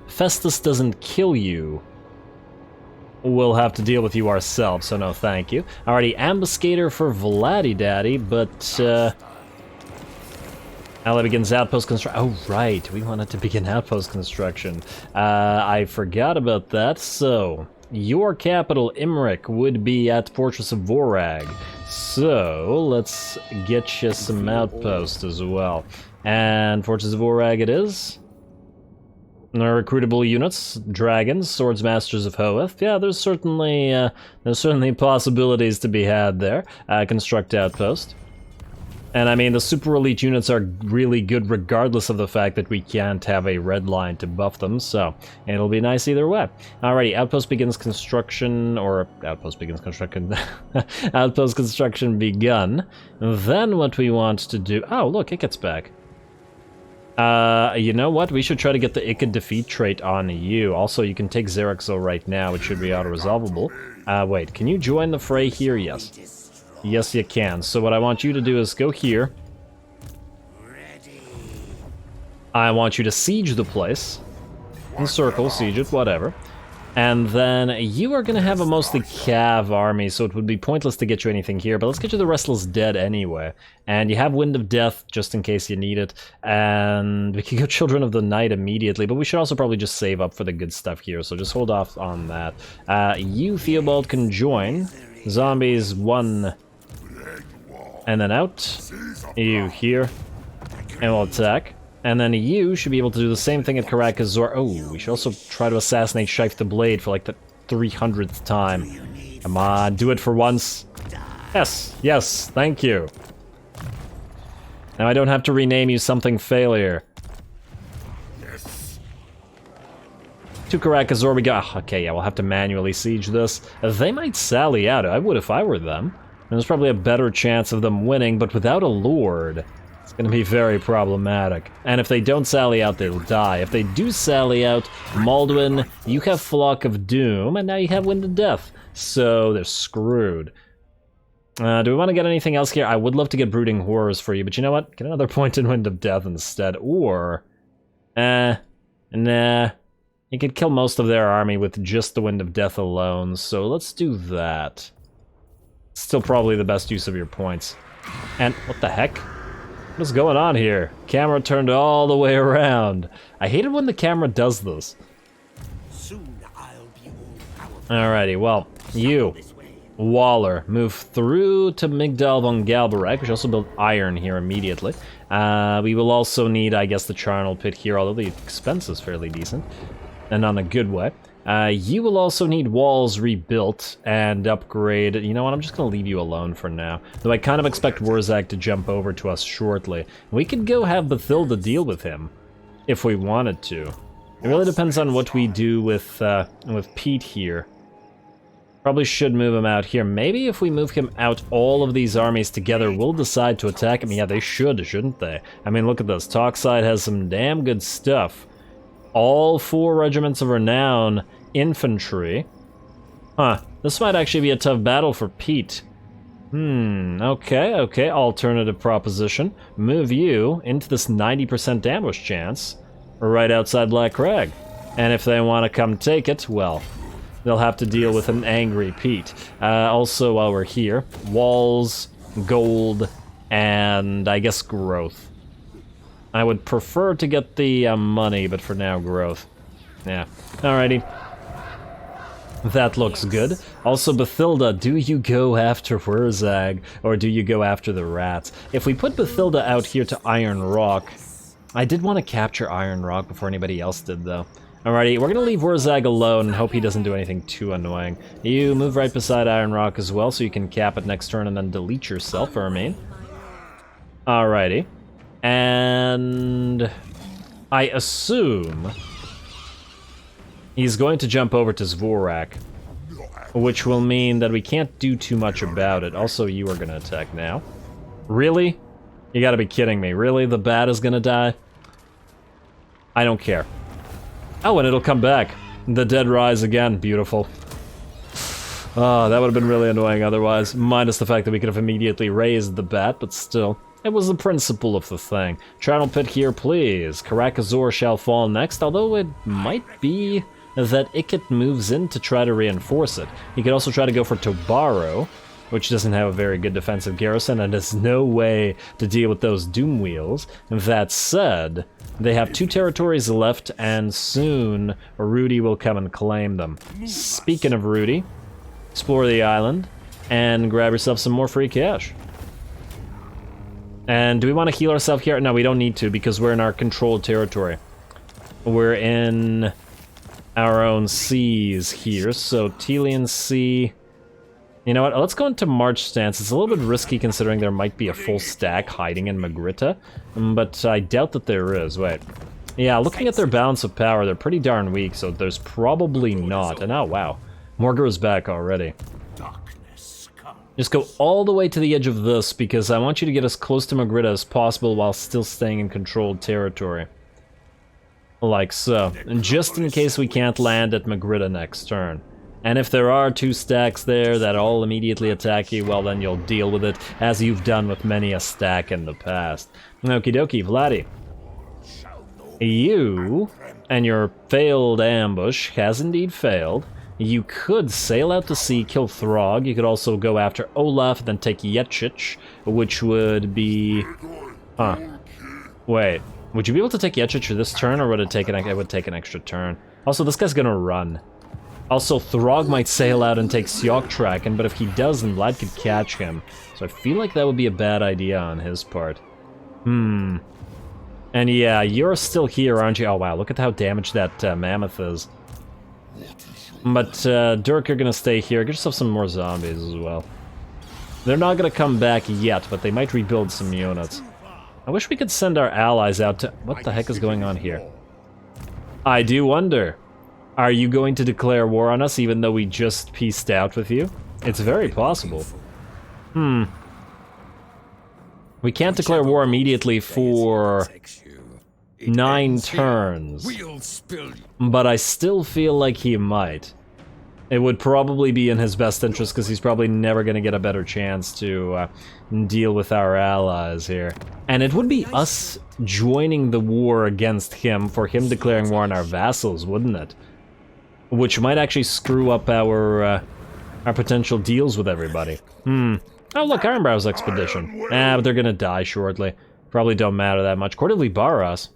Festus doesn't kill you... we'll have to deal with you ourselves, so no thank you. Alrighty, ambuscator for Vladdy Daddy, but ally begins outpost construction. Oh right, we wanted to begin outpost construction. I forgot about that, so your capital, Imrik, would be at Fortress of Vorag. So, let's get you some outposts as well. And Fortress of Vorag it is. Recruitable units, dragons, swords masters of Hoeth. Yeah, there's certainly possibilities to be had there. Construct outpost. And I mean, the super elite units are really good regardless of the fact that we can't have a red line to buff them, so it'll be nice either way. Alrighty, outpost begins construction, or outpost begins construction, outpost construction begun. Then what we want to do, oh look, Ikit's back. You know what, we should try to get the Ikit defeat trait on you. Also, you can take Xerexel right now, it should be auto-resolvable. Wait, can you join the fray here? Yes. Yes, you can. So what I want you to do is go here. I want you to siege the place. Encircle, siege it, whatever. And then you are going to have a mostly Cav army, so it would be pointless to get you anything here, but let's get you the Restless Dead anyway. And you have Wind of Death, just in case you need it. And we can go Children of the Night immediately, but we should also probably just save up for the good stuff here, so just hold off on that. You, Theobald, can join. Zombies 1... and then out, you here, and we'll attack. And then you should be able to do the same thing at Karak. Oh, we should also try to assassinate Shife the Blade for like the 300th time. Come on, do it for once. Yes, yes, thank you. Now I don't have to rename you something failure. To Karak we go. Okay, yeah, we'll have to manually siege this. They might sally out. I would if I were them. There's probably a better chance of them winning, but without a lord, it's going to be very problematic. And if they don't sally out, they'll die. If they do sally out, Maldwin, you have Flock of Doom, and now you have Wind of Death. So they're screwed. Do we want to get anything else here? I would love to get Brooding Horrors for you, but you know what? Get another point in Wind of Death instead. Or, nah. You could kill most of their army with just the Wind of Death alone, so let's do that. Still probably the best use of your points. And what the heck? What's going on here? Camera turned all the way around. I hate it when the camera does this. Alrighty, well, you, Waller, move through to Migdal von Galbarek. We should also build iron here immediately. We will also need, I guess, the charnel pit here, although the expense is fairly decent. And on a good way. You will also need walls rebuilt and upgrade. You know what, I'm just going to leave you alone for now. Though I kind of expect Wurzag to jump over to us shortly. We could go have Bathilda deal with him, if we wanted to. It really depends on what we do with Pete here. Probably should move him out here. Maybe if we move him out, all of these armies together will decide to attack him. Yeah, they should, shouldn't they? I mean, look at this. Talkside has some damn good stuff. All 4 regiments of renown infantry. Huh, this might actually be a tough battle for Pete. Okay, alternative proposition. Move you into this 90% ambush chance right outside Black Crag. And if they want to come take it, well, they'll have to deal with an angry Pete. Also, while we're here, walls, gold, and I guess growth. I would prefer to get the money, but for now, growth. Yeah, alrighty. That looks good. Also, Bathilda, do you go after Wurzag, or do you go after the rats? If we put Bathilda out here to Iron Rock... I did want to capture Iron Rock before anybody else did, though. Alrighty, we're gonna leave Wurzag alone and hope he doesn't do anything too annoying. You move right beside Iron Rock as well, so you can cap it next turn and then delete yourself, Ermine. Alrighty. And I assume he's going to jump over to Zvorak, which will mean that we can't do too much about it. Also, you are going to attack now. Really? You gotta be kidding me. Really? The bat is gonna die? I don't care. Oh, and it'll come back. The dead rise again. Beautiful. Oh, that would have been really annoying otherwise. Minus the fact that we could have immediately raised the bat, but still. It was the principle of the thing. Channel pit here, please. Karakazor shall fall next, although it might be that Ikit moves in to try to reinforce it. He could also try to go for Tobaro, which doesn't have a very good defensive garrison and has no way to deal with those Doom Wheels. That said, they have 2 territories left, and soon Rudy will come and claim them. Speaking of Rudy, explore the island and grab yourself some more free cash. And do we want to heal ourselves here? No, we don't need to, because we're in our controlled territory. We're in our own seas here, so Telian Sea. You know what, let's go into March stance. It's a little bit risky considering there might be a full stack hiding in Magritta, but I doubt that there is. Wait. Yeah, looking at their balance of power, they're pretty darn weak, so there's probably not. And oh wow, Morgar's back already. Just go all the way to the edge of this, because I want you to get as close to Magritta as possible while still staying in controlled territory. Like so. And just in case we can't land at Magritta next turn. And if there are 2 stacks there that all immediately attack you, well then you'll deal with it, as you've done with many a stack in the past. Okie dokie, Vladdy. You and your failed ambush has indeed failed. You could sail out to sea, kill Throg. You could also go after Olaf, then take Yetchich, which would be... Huh. Wait. Would you be able to take Yetchich this turn, or would it take it would take an extra turn? Also, this guy's gonna run. Also, Throg might sail out and take Sioktraken, but if he doesn't, Vlad could catch him. So I feel like that would be a bad idea on his part. And yeah, you're still here, aren't you? Oh wow, look at how damaged that mammoth is. But Dirk, you're gonna stay here. Get yourself some more zombies as well. They're not gonna come back yet, but they might rebuild some units. I wish we could send our allies out to... What the heck is going on here? I do wonder. Are you going to declare war on us even though we just peaced out with you? It's very possible. We can't declare war immediately for 9 turns. But I still feel like he might. It would probably be in his best interest because he's probably never going to get a better chance to deal with our allies here. And it would be us joining the war against him for him declaring war on our vassals, wouldn't it? Which might actually screw up our potential deals with everybody. Oh look, Ironbrow's expedition. But they're gonna die shortly. Probably don't matter that much. Court of Libaras.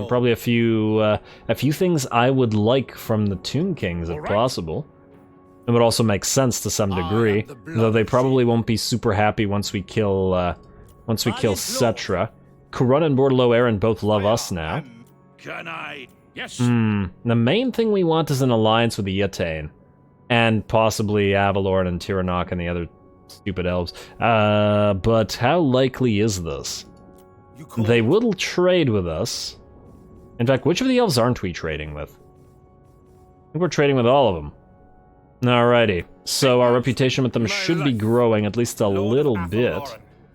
Probably a few things I would like from the Tomb Kings if possible. It would also make sense to some degree, though they probably won't be super happy once we kill Cetra. Corun and Bordelot Aaron both love us now. Can I? Yes. The main thing we want is an alliance with the Yatane. And possibly Avalorn and Tiranock and the other stupid elves. But how likely is this? They will trade with us. In fact, which of the elves aren't we trading with? I think we're trading with all of them. Alrighty, so our reputation with them should be growing at least a little bit.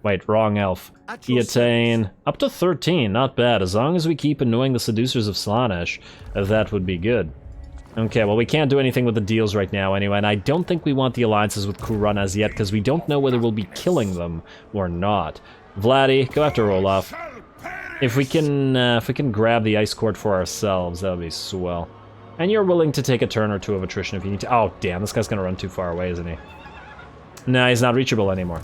Wait, wrong elf. Yatane, up to 13, not bad. As long as we keep annoying the seducers of Slaanesh, that would be good. Okay, well we can't do anything with the deals right now anyway, and I don't think we want the alliances with Kurun as yet, because we don't know whether we'll be killing them or not. Vladdy, go after Olaf. If we can grab the Ice Court for ourselves, that would be swell. And you're willing to take a turn or 2 of attrition if you need to. Oh, damn, this guy's gonna run too far away, isn't he? Nah, he's not reachable anymore.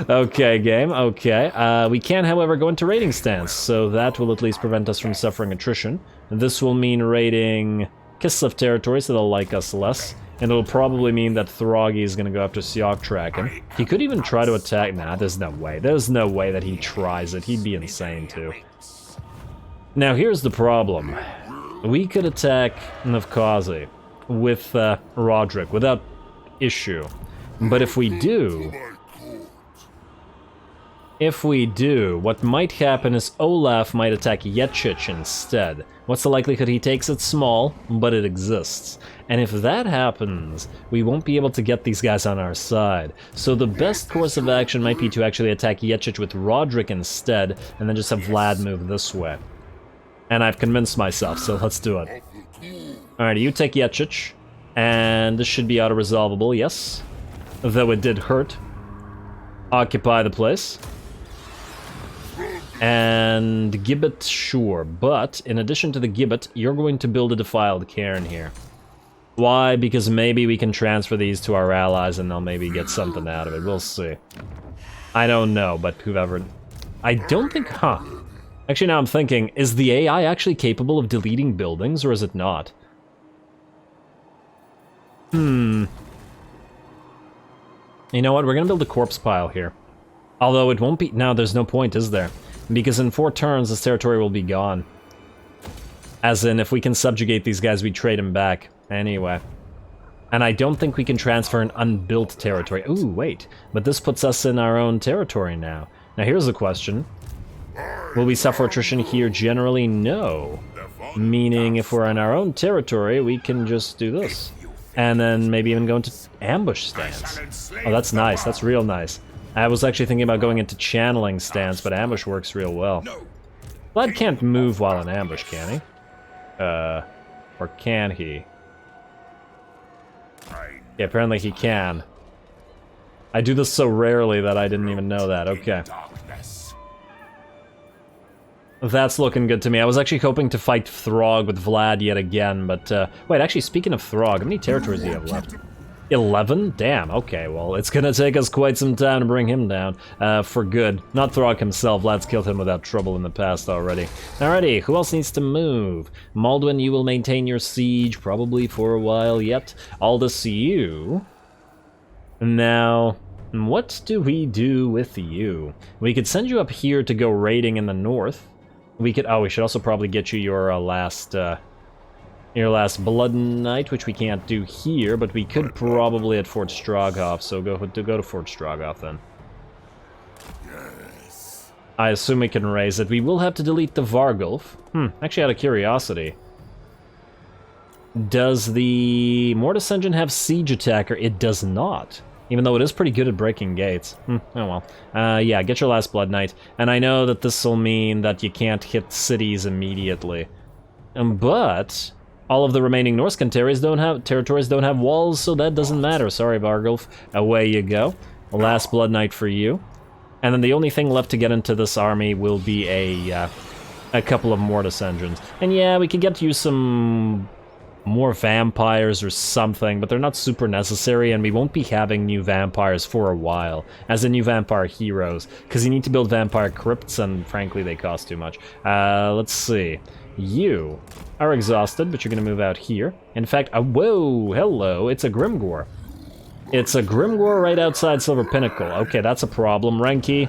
Okay, game, okay. We can, however, go into raiding stance, so that will at least prevent us from suffering attrition. This will mean raiding Kislev territory, so they'll like us less. And it'll probably mean that Throggy is gonna go after Sioktraken. He could even try to attack... Nah, there's no way. There's no way that he tries it. He'd be insane, too. Now, here's the problem. We could attack Navkazi with Roderick without issue. But if we do, what might happen is Olaf might attack Yetchich instead. What's the likelihood he takes it? Small, but it exists. And if that happens, we won't be able to get these guys on our side. So the best course of action might be to actually attack Yetchich with Roderick instead, and then just have Vlad move this way. And I've convinced myself, so let's do it. Alright, you take Yetchich, and this should be auto-resolvable, yes. Though it did hurt. Occupy the place. And gibbet, sure. But in addition to the gibbet, you're going to build a defiled cairn here. Why? Because maybe we can transfer these to our allies and they'll maybe get something out of it. We'll see. I don't know, but whoever... I don't think... Huh. Actually, now I'm thinking, is the AI actually capable of deleting buildings, or is it not? You know what? We're gonna build a corpse pile here. Although it won't be... No, there's no point, is there? Because in 4 turns, this territory will be gone. As in, if we can subjugate these guys, we trade them back. Anyway. And I don't think we can transfer an unbuilt territory. Ooh, wait. But this puts us in our own territory now. Now here's the question. Will we suffer attrition here? Generally, no. Meaning, if we're in our own territory, we can just do this. And then maybe even go into ambush stance. Oh, that's nice. That's real nice. I was actually thinking about going into channeling stance, but ambush works real well. Vlad can't move while in ambush, can he? Or can he? Yeah, apparently he can. I do this so rarely that I didn't even know that. Okay. That's looking good to me. I was actually hoping to fight Throg with Vlad yet again, but... wait, actually, speaking of Throg, how many territories do you have left? 11? Damn, okay, well, it's gonna take us quite some time to bring him down. For good. Not Throg himself, Vlad's killed him without trouble in the past already. Alrighty, who else needs to move? Maldwin, you will maintain your siege, probably for a while yet. Aldous, you... Now... what do we do with you? We could send you up here to go raiding in the north. We could... oh, we should also probably get you your last Blood Knight, which we can't do here, but we could probably at Fort Stroghoff, so go to Fort Stroghoff then. Yes. I assume we can raise it. We will have to delete the Vargulf. Actually, out of curiosity. Does the Mortis Engine have Siege Attacker? It does not. Even though it is pretty good at breaking gates. Oh well. Yeah, get your last Blood Knight. And I know that this will mean that you can't hit cities immediately. But all of the remaining Norscan territories don't have walls, so that doesn't matter. Sorry, Vargulf. Away you go. Last Blood Knight for you. And then the only thing left to get into this army will be a couple of Mortis Engines. And yeah, we could get you some... more vampires or something, but they're not super necessary, and we won't be having new vampires for a while, as in new vampire heroes, because you need to build vampire crypts, and frankly they cost too much. Let's see. You are exhausted, but you're gonna move out here. In fact, whoa, hello, it's a Grimgor. It's a Grimgor right outside Silver Pinnacle. Okay, that's a problem. Renki,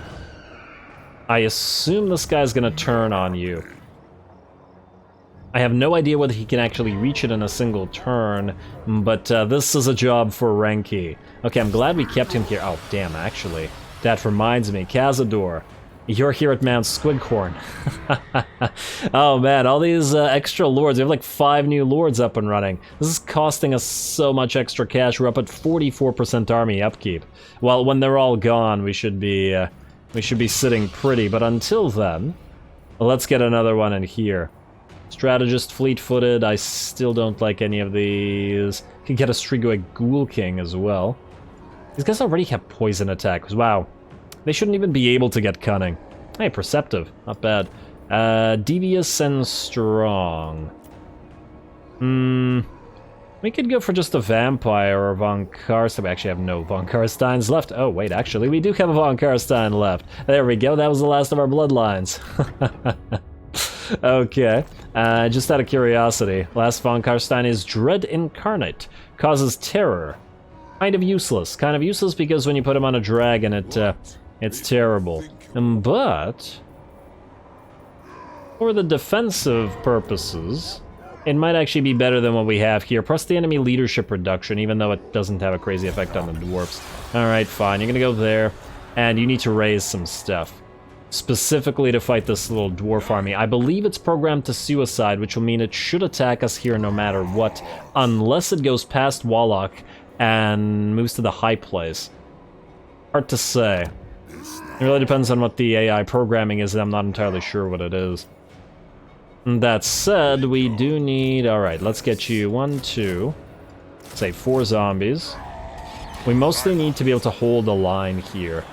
I assume this guy's gonna turn on you. I have no idea whether he can actually reach it in a single turn, but this is a job for Renki. Okay, I'm glad we kept him here. Oh, damn, actually. That reminds me, Cazador, you're here at Mount Squighorn. Oh man, all these extra lords. We have like 5 new lords up and running. This is costing us so much extra cash. We're up at 44% army upkeep. Well, when they're all gone, we should be sitting pretty, but until then, let's get another one in here. Strategist, fleet-footed, I still don't like any of these. Could get a Strigoi Ghoul King as well. These guys already have poison attacks, wow. They shouldn't even be able to get cunning. Hey, perceptive, not bad. Devious and strong. We could go for just a vampire or von Carstein. We actually have no von Carsteins left. Oh, wait, actually, we do have a von Carstein left. There we go, that was the last of our bloodlines. Okay, just out of curiosity, last von Carstein is Dread Incarnate. Causes terror. Kind of useless because when you put him on a dragon, it's terrible. But for the defensive purposes, it might actually be better than what we have here. Plus the enemy leadership reduction, even though it doesn't have a crazy effect on the dwarfs. Alright, fine, you're gonna go there, and you need to raise some stuff. Specifically to fight this little dwarf army. I believe it's programmed to suicide, which will mean it should attack us here no matter what, unless it goes past Wallach and moves to the high place. Hard to say. It really depends on what the AI programming is, and I'm not entirely sure what it is. That said, we do need... Alright, let's get you 1, 2, say 4 zombies. We mostly need to be able to hold a line here.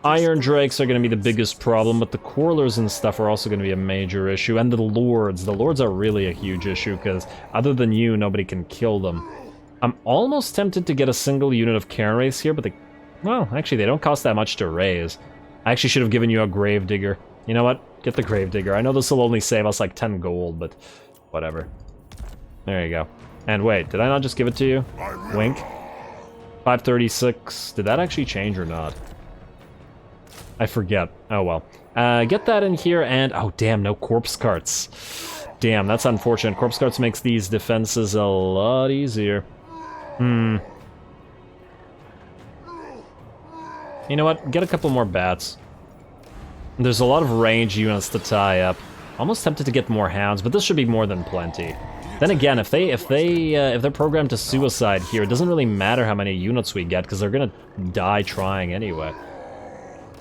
Iron Drakes are going to be the biggest problem, but the Quarlers and stuff are also going to be a major issue. And the Lords. The Lords are really a huge issue, because other than you, nobody can kill them. I'm almost tempted to get a single unit of Cairn Wraiths here, but they... Well, actually, they don't cost that much to raise. I actually should have given you a Gravedigger. You know what? Get the Gravedigger. I know this will only save us like 10 gold, but whatever. There you go. And wait, did I not just give it to you? Wink. 536. Did that actually change or not? I forget. Oh well. Get that in here and... Oh damn, no corpse carts. Damn, that's unfortunate. Corpse carts makes these defenses a lot easier. You know what? Get a couple more bats. There's a lot of range units to tie up. Almost tempted to get more hounds, but this should be more than plenty. Then again, if they're programmed to suicide here, it doesn't really matter how many units we get, because they're gonna die trying anyway.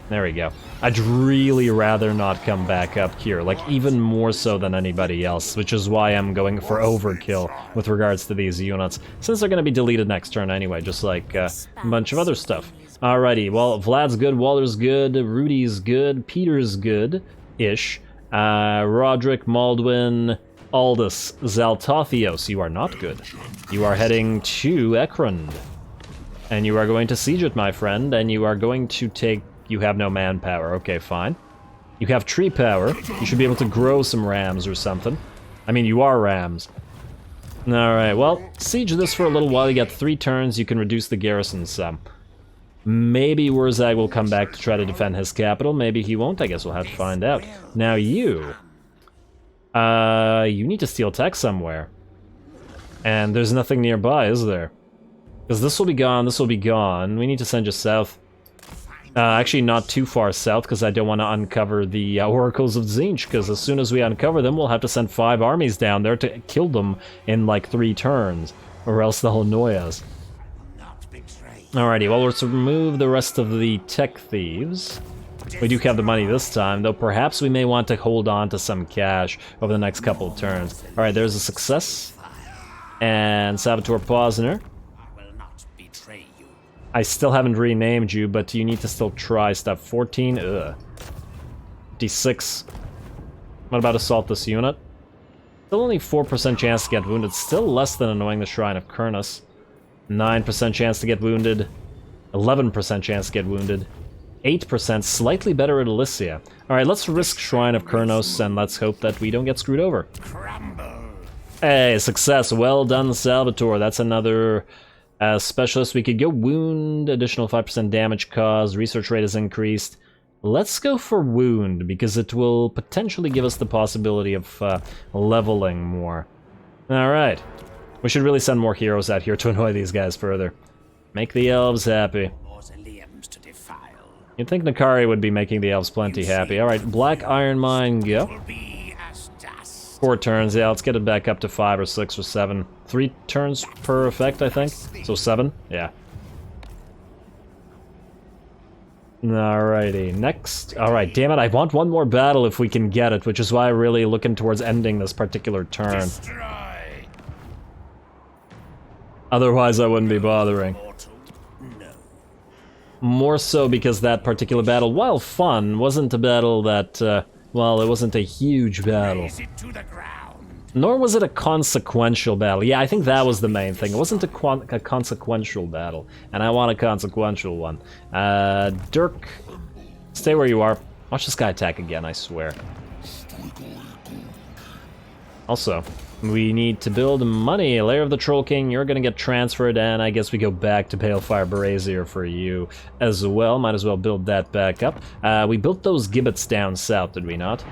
There we go. I'd really rather not come back up here, like even more so than anybody else, which is why I'm going for overkill with regards to these units, since they're going to be deleted next turn anyway, just like a bunch of other stuff. Alrighty, well, Vlad's good, Waller's good, Rudy's good, Peter's good-ish, Roderick, Maldwin, Aldous, Zaltothios, you are not good. You are heading to Ekrund, and you are going to siege it, my friend, and you are going to take... You have no manpower. Okay, fine. You have tree power. You should be able to grow some rams or something. I mean, you are rams. Alright, well, siege this for a little while. You got 3 turns. You can reduce the garrison some. Maybe Wurzag will come back to try to defend his capital. Maybe he won't. I guess we'll have to find out. Now you... you need to steal tech somewhere. And there's nothing nearby, is there? Because this will be gone, this will be gone. We need to send you south. Actually, not too far south, because I don't want to uncover the Oracles of Tzeentch, because as soon as we uncover them, we'll have to send 5 armies down there to kill them in, like, 3 turns, or else they'll annoy us. Alrighty, well, let's remove the rest of the tech thieves. We do have the money this time, though perhaps we may want to hold on to some cash over the next couple of turns. Alright, there's a success. And Salvatore Posner. I still haven't renamed you, but you need to still try stuff. 14, ugh. 56. What about assault this unit? Still only 4% chance to get wounded. Still less than annoying the Shrine of Kurnus. 9% chance to get wounded. 11% chance to get wounded. 8%, slightly better at Elysia. Alright, let's risk Shrine of Kurnus, and let's hope that we don't get screwed over. Hey, success. Well done, Salvatore. That's another... specialist, we could go wound, additional 5% damage caused, research rate is increased. Let's go for wound, because it will potentially give us the possibility of leveling more. Alright. We should really send more heroes out here to annoy these guys further. Make the elves happy. You'd think Nakari would be making the elves plenty happy. Alright, Black Iron Mine, go. 4 turns, yeah, let's get it back up to 5 or 6 or 7. 3 turns per effect, I think. So 7? Yeah. Alrighty, next. Alright, damn it, I want one more battle if we can get it, which is why I'm really looking towards ending this particular turn. Otherwise, I wouldn't be bothering. More so because that particular battle, while fun, wasn't a battle that, well, it wasn't a huge battle. Nor was it a consequential battle. Yeah, I think that was the main thing. It wasn't a consequential battle, and I want a consequential one. Dirk, stay where you are. Watch this guy attack again, I swear. Also, we need to build money. Lair of the Troll King, you're gonna get transferred, and I guess we go back to Palefire Brazier for you as well. Might as well build that back up. We built those gibbets down south, did we not?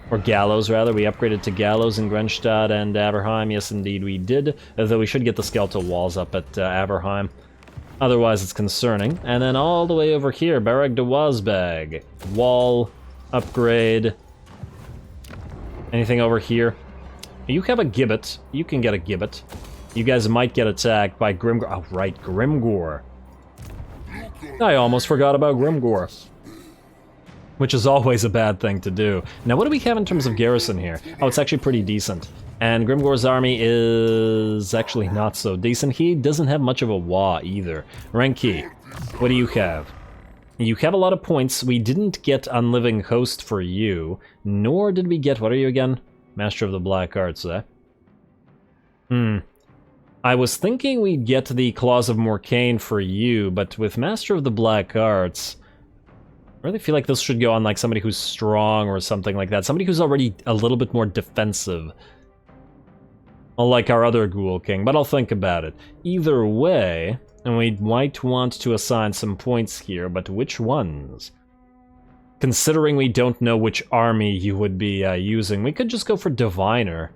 Or gallows, rather. We upgraded to gallows in Grenstadt and Averheim. Yes, indeed we did. Though we should get the skeletal walls up at Averheim. Otherwise, it's concerning. And then all the way over here, Barag de Wazbag. Wall, upgrade. Anything over here? You have a gibbet. You can get a gibbet. You guys might get attacked by Grimgor. Oh, right, Grimgor. I almost forgot about Grimgor. Which is always a bad thing to do. Now, what do we have in terms of garrison here? Oh, it's actually pretty decent. And Grimgor's army is actually not so decent. He doesn't have much of a Wa either. Renki, what do you have? You have a lot of points. We didn't get Unliving Host for you, nor did we get... What are you again? Master of the Black Arts, eh? I was thinking we'd get the Claws of Morcane for you, but with Master of the Black Arts... I really feel like this should go on like somebody who's strong or something like that. Somebody who's already a little bit more defensive. Unlike our other Ghoul King, but I'll think about it. Either way... And we might want to assign some points here, but which ones? Considering we don't know which army you would be using, we could just go for Diviner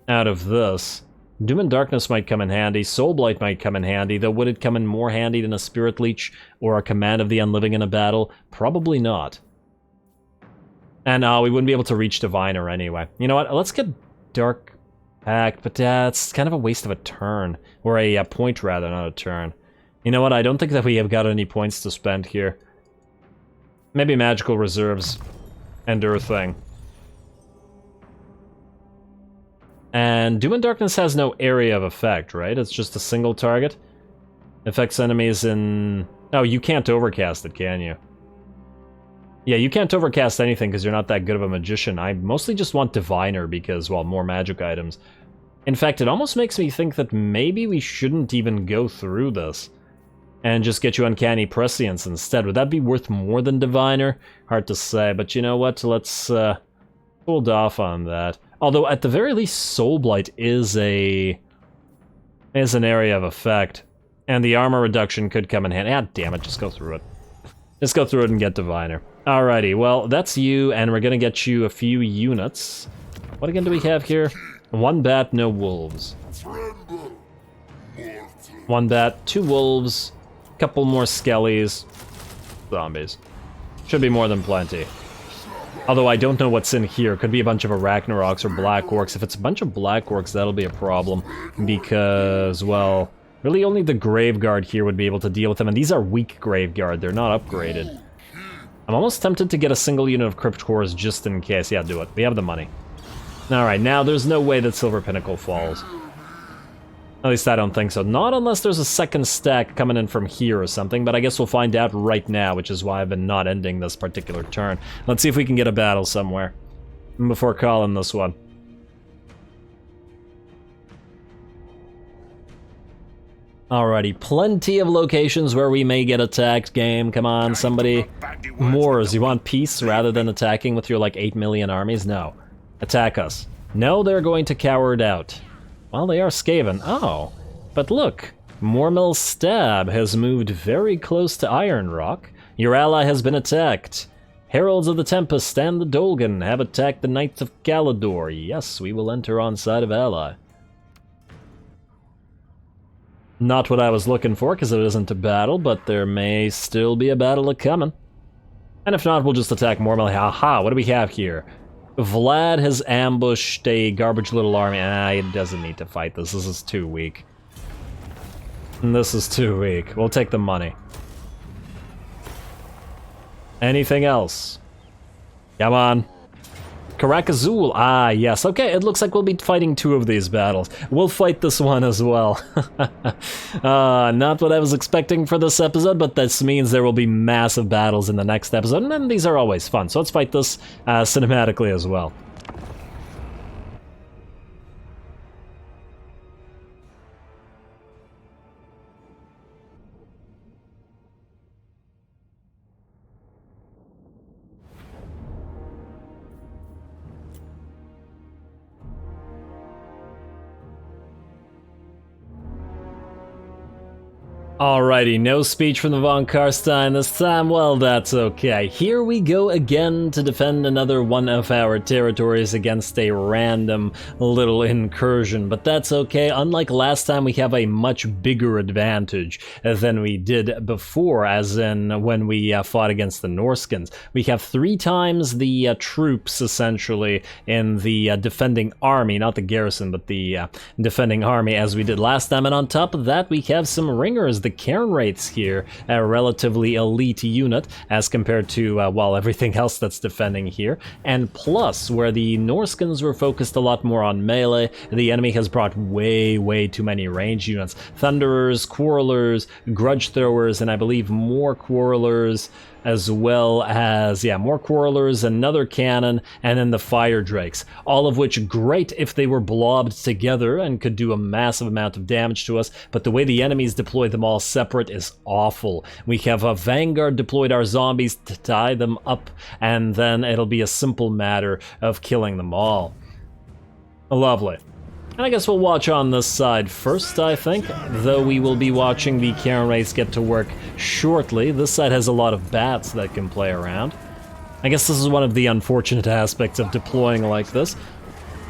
out of this. Doom and Darkness might come in handy, Soulblight might come in handy, though would it come in more handy than a Spirit Leech or a Command of the Unliving in a battle? Probably not. And we wouldn't be able to reach Diviner anyway. You know what, let's get Dark Pact, but it's kind of a waste of a turn. Or a point rather, not a turn. You know what, I don't think that we have got any points to spend here. Maybe Magical Reserves and Earthing. And Doom and Darkness has no area of effect, right? It's just a single target. Affects enemies in... Oh, you can't overcast it, can you? Yeah, you can't overcast anything because you're not that good of a magician. I mostly just want Diviner because, well, more magic items. In fact, it almost makes me think that maybe we shouldn't even go through this. And just get you Uncanny Prescience instead. Would that be worth more than Diviner? Hard to say, but you know what? Let's hold off on that. Although, at the very least, Soulblight is an area of effect. And the armor reduction could come in handy. Ah, damn it, just go through it. Just go through it and get Diviner. Alrighty, well, that's you, and we're gonna get you a few units. What again do we have here? 1 bat, no wolves. 1 bat, 2 wolves... Couple more skellies. Zombies. Should be more than plenty. Although I don't know what's in here. Could be a bunch of Arachnaroks or Black Orcs. If it's a bunch of Black Orcs, that'll be a problem. Because, well, really only the Graveguard here would be able to deal with them. And these are weak Graveguard. They're not upgraded. I'm almost tempted to get a single unit of Crypt Cores just in case. Yeah, do it. We have the money. Alright, now there's no way that Silver Pinnacle falls. At least I don't think so. Not unless there's a second stack coming in from here or something, but I guess we'll find out right now, which is why I've been not ending this particular turn. Let's see if we can get a battle somewhere before calling this one. Alrighty, plenty of locations where we may get attacked, game. Come on, somebody. Moors, you want peace rather than attacking with your, like, 8 million armies? No. Attack us. No, they're going to cower out. Well, they are Skaven. Oh, but look, Mormill's Stab has moved very close to Iron Rock. Your ally has been attacked. Heralds of the Tempest and the Dolgan have attacked the Knights of Calador. Yes, we will enter on side of ally. Not what I was looking for, because it isn't a battle, but there may still be a battle a-coming. And if not, we'll just attack Mormill. Haha, what do we have here? Vlad has ambushed a garbage little army. It doesn't need to fight this. This is too weak. This is too weak. We'll take the money. Anything else? Come on. Karak Azul. Ah, yes. Okay, it looks like we'll be fighting 2 of these battles. We'll fight this one as well. Not what I was expecting for this episode, but this means there will be massive battles in the next episode, and then these are always fun. So let's fight this cinematically as well. Alrighty, no speech from the von Carstein this time. Well, that's okay. Here we go again to defend another one of our territories against a random little incursion, but that's okay. Unlike last time, we have a much bigger advantage than we did before, as in when we fought against the Norskins. We have 3 times the troops, essentially, in the defending army, not the garrison, but the defending army, as we did last time, and on top of that, we have some ringers. The the Cairn Wraiths here, a relatively elite unit as compared to, well, everything else that's defending here. And plus, where the Norskins were focused a lot more on melee, the enemy has brought way too many range units. Thunderers, Quarrelers, Grudge Throwers, and I believe more Quarrelers, as well as, yeah, more Quarrelers, another cannon, and then the Fire Drakes. All of which great if they were blobbed together and could do a massive amount of damage to us, but the way the enemies deploy them all separate is awful. We have a Vanguard deployed our zombies to tie them up, and then it'll be a simple matter of killing them all. Lovely. And I guess we'll watch on this side first, I think, though we will be watching the Cairn Wraiths get to work shortly. This side has a lot of bats that can play around. I guess this is one of the unfortunate aspects of deploying like this.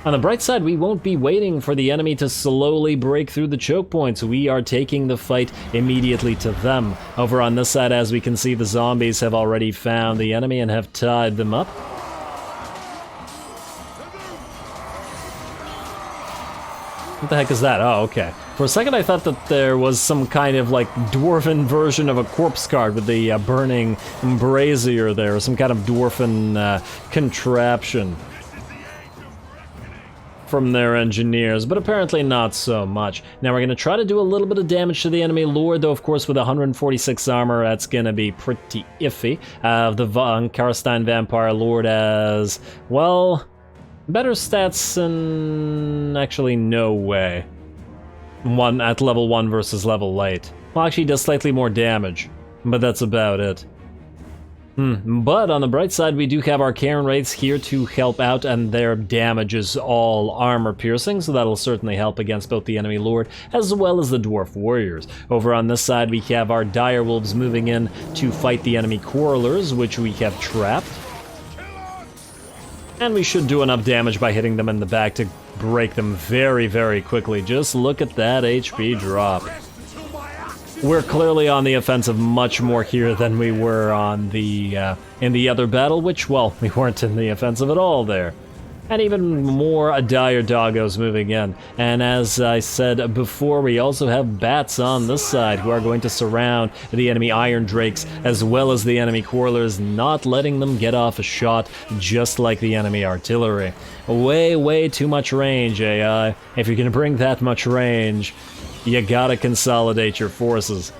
On the bright side, we won't be waiting for the enemy to slowly break through the choke points. We are taking the fight immediately to them. Over on this side, as we can see, the zombies have already found the enemy and have tied them up. What the heck is that? Oh, okay. For a second I thought that there was some kind of like dwarven version of a corpse guard with the burning brazier there, or some kind of dwarven contraption from their engineers, but apparently not so much. Now we're going to try to do a little bit of damage to the enemy lord, though of course with 146 armor that's going to be pretty iffy. The von Carstein Vampire Lord as, well, better stats and actually no way. One at level 1 versus level 8. Well, actually does slightly more damage, but that's about it. But on the bright side, we do have our Cairn Wraiths here to help out, and their damage is all armor piercing, so that'll certainly help against both the enemy lord as well as the dwarf warriors. Over on this side, we have our direwolves moving in to fight the enemy Quarrelers, which we have trapped. And we should do enough damage by hitting them in the back to break them very quickly. Just look at that HP drop. We're clearly on the offensive much more here than we were on the in the other battle, which, well, we weren't in the offensive at all there. And even more dire doggos moving in. And as I said before, we also have bats on this side who are going to surround the enemy Iron Drakes as well as the enemy Quarrelers, not letting them get off a shot, just like the enemy artillery. Way too much range, AI. If you're gonna bring that much range, you gotta consolidate your forces.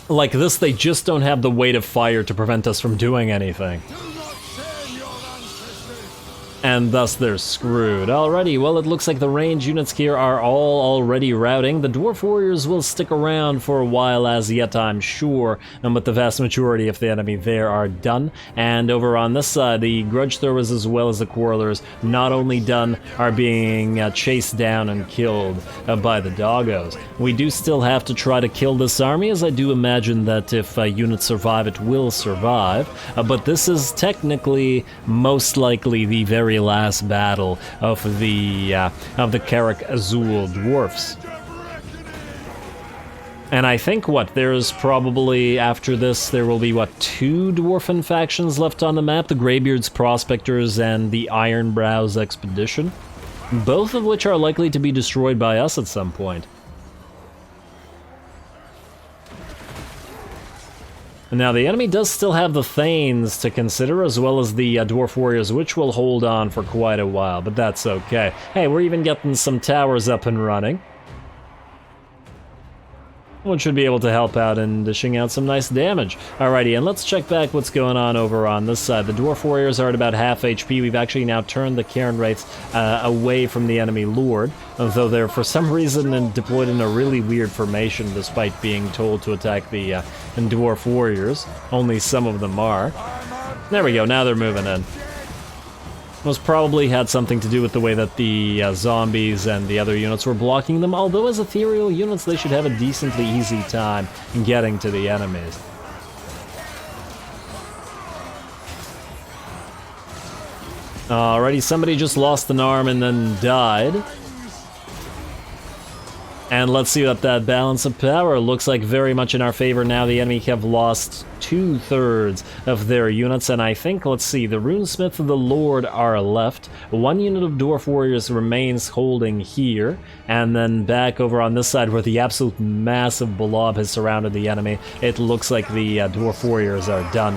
Like this, they just don't have the weight of fire to prevent us from doing anything. And thus they're screwed. Alrighty, well, it looks like the range units here are all already routing. The Dwarf Warriors will stick around for a while as yet, I'm sure, but the vast majority of the enemy there are done. And over on this side, the Grudge Throwers as well as the Quarrelers, not only done, are being chased down and killed by the doggos. We do still have to try to kill this army, as I do imagine that if units survive, it will survive. But this is technically most likely the very last battle of the Karak Azul dwarfs. And I think, there's probably, after this, there will be, 2 dwarfen factions left on the map, the Greybeards Prospectors and the Ironbrows Expedition, both of which are likely to be destroyed by us at some point. Now, the enemy does still have the Thanes to consider, as well as the Dwarf Warriors, which will hold on for quite a while, but that's okay. Hey, we're even getting some towers up and running, which should be able to help out in dishing out some nice damage. Alrighty, and let's check back what's going on over on this side. The Dwarf Warriors are at about half HP. We've actually now turned the Cairn Wraiths away from the enemy Lord, though they're for some reason deployed in a really weird formation despite being told to attack the Dwarf Warriors. Only some of them are. There we go, now they're moving in. Most probably had something to do with the way that the zombies and the other units were blocking them, although as ethereal units they should have a decently easy time in getting to the enemies. Alrighty, somebody just lost an arm and then died. And let's see what that balance of power looks like. Very much in our favor now. The enemy have lost 2/3 of their units, and I think, let's see, the Runesmith and the Lord are left. 1 unit of Dwarf Warriors remains holding here, and then back over on this side where the absolute massive blob has surrounded the enemy, it looks like the Dwarf Warriors are done.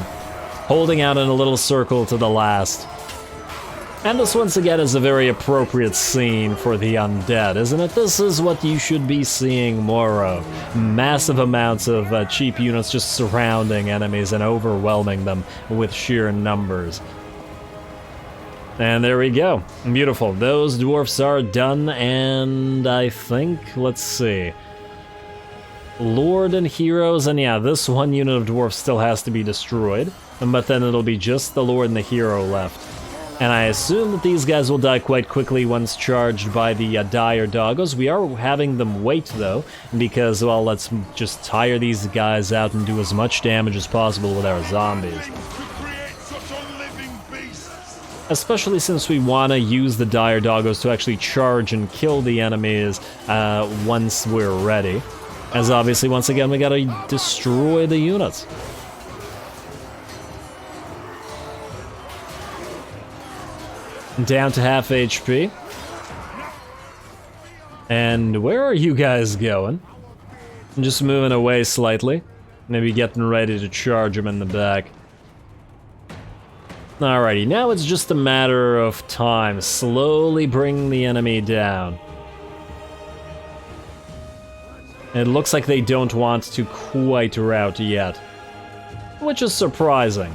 Holding out in a little circle to the last. And this once again is a very appropriate scene for the undead, isn't it? This is what you should be seeing more of. Massive amounts of cheap units just surrounding enemies and overwhelming them with sheer numbers. And there we go. Beautiful. Those dwarfs are done, and I think, let's see. Lord and heroes, and yeah, this 1 unit of dwarfs still has to be destroyed, but then it'll be just the Lord and the hero left. And I assume that these guys will die quite quickly once charged by the dire doggos. We are having them wait, though, because, well, let's just tire these guys out and do as much damage as possible with our zombies. Especially since we want to use the dire doggos to actually charge and kill the enemies once we're ready. As obviously, once again, we gotta destroy the units. Down to half HP. And where are you guys going? I'm just moving away slightly. Maybe getting ready to charge him in the back. Alrighty, now it's just a matter of time. Slowly bring the enemy down. It looks like they don't want to quite rout yet, which is surprising.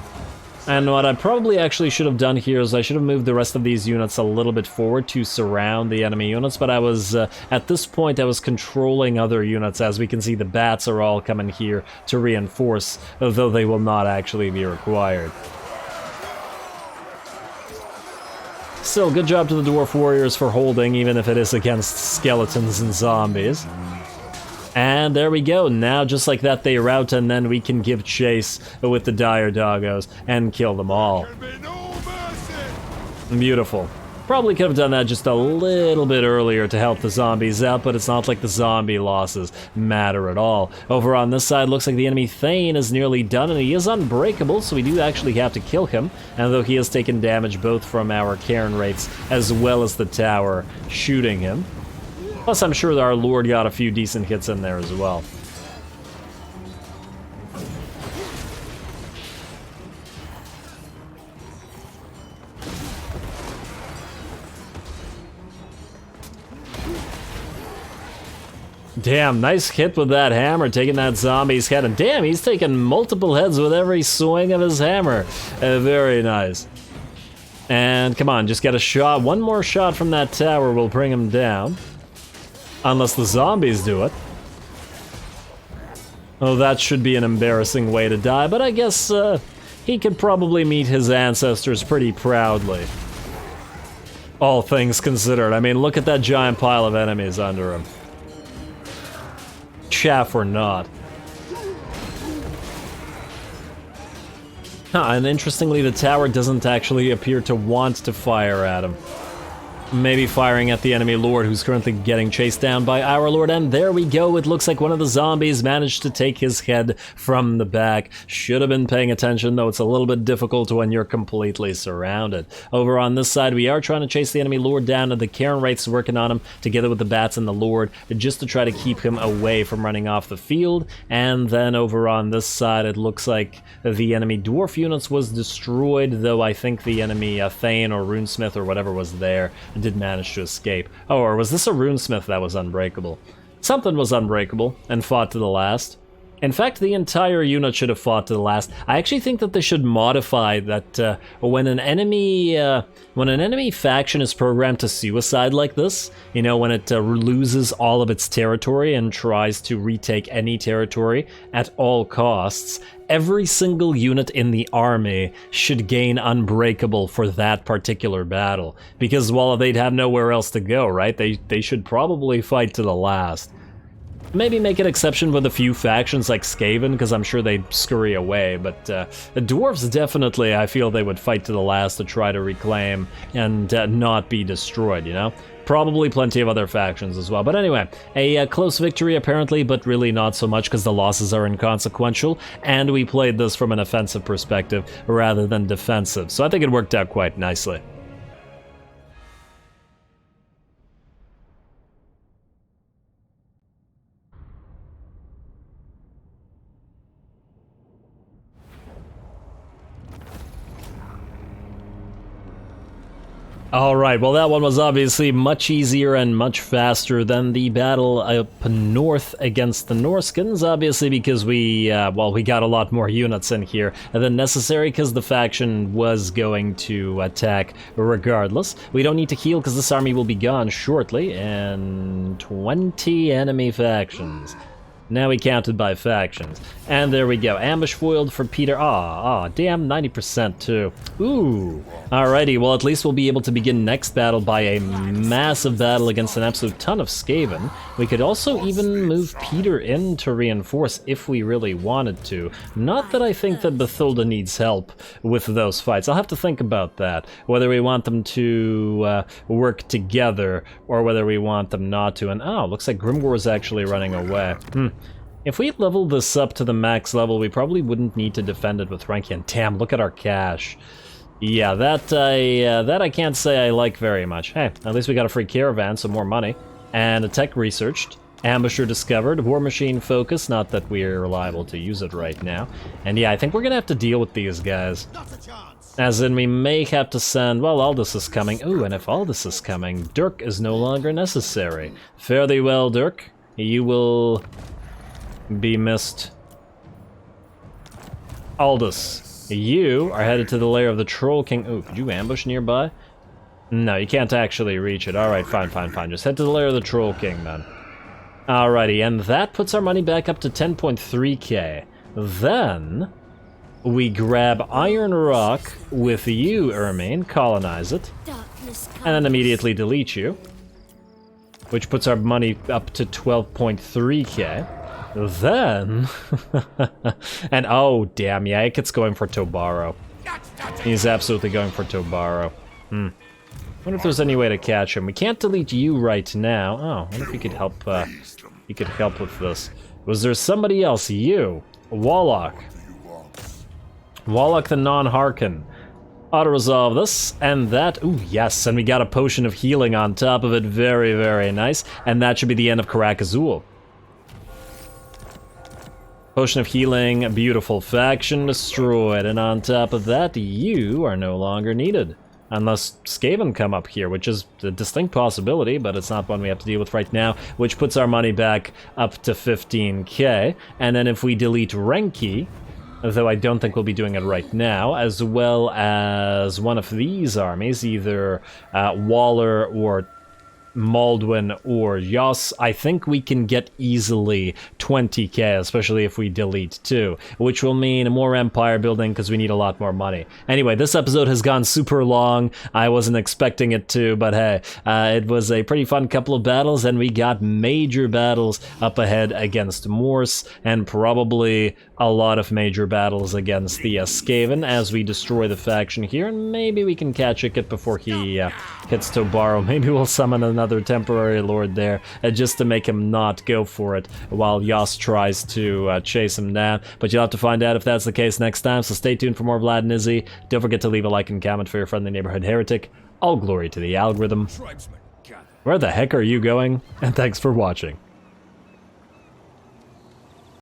And what I probably actually should have done here is I should have moved the rest of these units a little bit forward to surround the enemy units, but I was, at this point, I was controlling other units. As we can see, the bats are all coming here to reinforce, though they will not actually be required. Still, good job to the Dwarf Warriors for holding, even if it is against skeletons and zombies. And there we go. Now, just like that, they rout, and then we can give chase with the dire doggos and kill them all. Beautiful. Probably could have done that just a little bit earlier to help the zombies out, but it's not like the zombie losses matter at all. Over on this side, looks like the enemy Thane is nearly done, and he is unbreakable, so we do actually have to kill him. And though he has taken damage both from our Cairn rates as well as the tower shooting him. Plus, I'm sure that our Lord got a few decent hits in there as well. Damn, nice hit with that hammer, taking that zombie's head. And damn, he's taking multiple heads with every swing of his hammer. Very nice. And come on, just get a shot. One more shot from that tower will bring him down. Unless the zombies do it. Oh, that should be an embarrassing way to die, but I guess he could probably meet his ancestors pretty proudly. All things considered. I mean, look at that giant pile of enemies under him. Chaff or not. And interestingly, the tower doesn't actually appear to want to fire at him. Maybe firing at the enemy Lord, who's currently getting chased down by our Lord. And there we go. It looks like one of the zombies managed to take his head from the back. Should have been paying attention, though it's a little bit difficult when you're completely surrounded. Over on this side, we are trying to chase the enemy Lord down, and the Cairn Wraith's working on him, together with the bats and the Lord, just to try to keep him away from running off the field. And then over on this side, it looks like the enemy Dwarf units was destroyed, though I think the enemy Thane or Runesmith or whatever was there did manage to escape. Oh, or was this a Runesmith that was unbreakable? Something was unbreakable and fought to the last. In fact, the entire unit should have fought to the last. I actually think that they should modify that when an enemy faction is programmed to suicide like this, you know, when it loses all of its territory and tries to retake any territory at all costs, every single unit in the army should gain unbreakable for that particular battle. Because, well, they'd have nowhere else to go, right? They should probably fight to the last. Maybe make an exception with a few factions like Skaven, because I'm sure they'd scurry away, but the dwarves definitely, I feel they would fight to the last to try to reclaim and not be destroyed, you know? Probably plenty of other factions as well. But anyway, a close victory apparently, but really not so much because the losses are inconsequential, and we played this from an offensive perspective rather than defensive, so I think it worked out quite nicely. Alright, well that one was obviously much easier and much faster than the battle up north against the Norskins, obviously because we got a lot more units in here than necessary because the faction was going to attack regardless. We don't need to heal because this army will be gone shortly, and 20 enemy factions. Now we counted by factions. And there we go. Ambush foiled for Peter. Damn, 90% too. Ooh. Alrighty, well at least we'll be able to begin next battle by a massive battle against an absolute ton of Skaven. We could also even move Peter in to reinforce if we really wanted to. Not that I think that Bethilda needs help with those fights. I'll have to think about that. Whether we want them to work together or whether we want them not to. And looks like Grimgor is actually running away. If we leveled this up to the max level, we probably wouldn't need to defend it with Rankian. Damn, look at our cash. Yeah, that I can't say I like very much. Hey, at least we got a free caravan, so more money. And a tech researched. Ambusher discovered. War machine focus, not that we're liable to use it right now. And yeah, I think we're gonna have to deal with these guys. As in, we may have to send... Well, Aldous is coming. Ooh, and if Aldous is coming, Dirk is no longer necessary. Fare thee well, Dirk. You will... be missed. Aldous, you are headed to the lair of the Troll King. Ooh, could you ambush nearby? No, you can't actually reach it. Alright, fine. Just head to the lair of the Troll King, then. Alrighty, and that puts our money back up to 10.3k. Then, we grab Iron Rock with you, Ermine, colonize it, and then immediately delete you, which puts our money up to 12.3k. Then, and oh damn, yeah, it's going for Tobaro. He's absolutely going for Tobaro. Wonder if there's any way to catch him. We can't delete you right now. Oh, I wonder if you could help. You could help with this. Was there somebody else? You, Warlock. Warlock the non-Harkin. Auto-resolve this, and that, ooh, yes, and we got a potion of healing on top of it. Very, very nice. And that should be the end of Karak Azul. Potion of healing, a beautiful faction destroyed, and on top of that, you are no longer needed. Unless Skaven come up here, which is a distinct possibility, but it's not one we have to deal with right now, which puts our money back up to 15k. And then if we delete Renki, though I don't think we'll be doing it right now, as well as one of these armies, either Waller or Maldwin or Yoss, I think we can get easily 20k, especially if we delete 2, which will mean more empire building because we need a lot more money. Anyway, this episode has gone super long. I wasn't expecting it to, but hey, it was a pretty fun couple of battles, and we got major battles up ahead against Morse, and probably a lot of major battles against the Skaven as we destroy the faction here, and maybe we can catch Icket before he hits Tobaro. Maybe we'll summon another temporary lord there just to make him not go for it while Yoss tries to chase him down. But you'll have to find out if that's the case next time, so stay tuned for more Vlad and Izzy. Don't forget to leave a like and comment for your friendly neighborhood heretic. All glory to the algorithm. Where the heck are you going? And thanks for watching.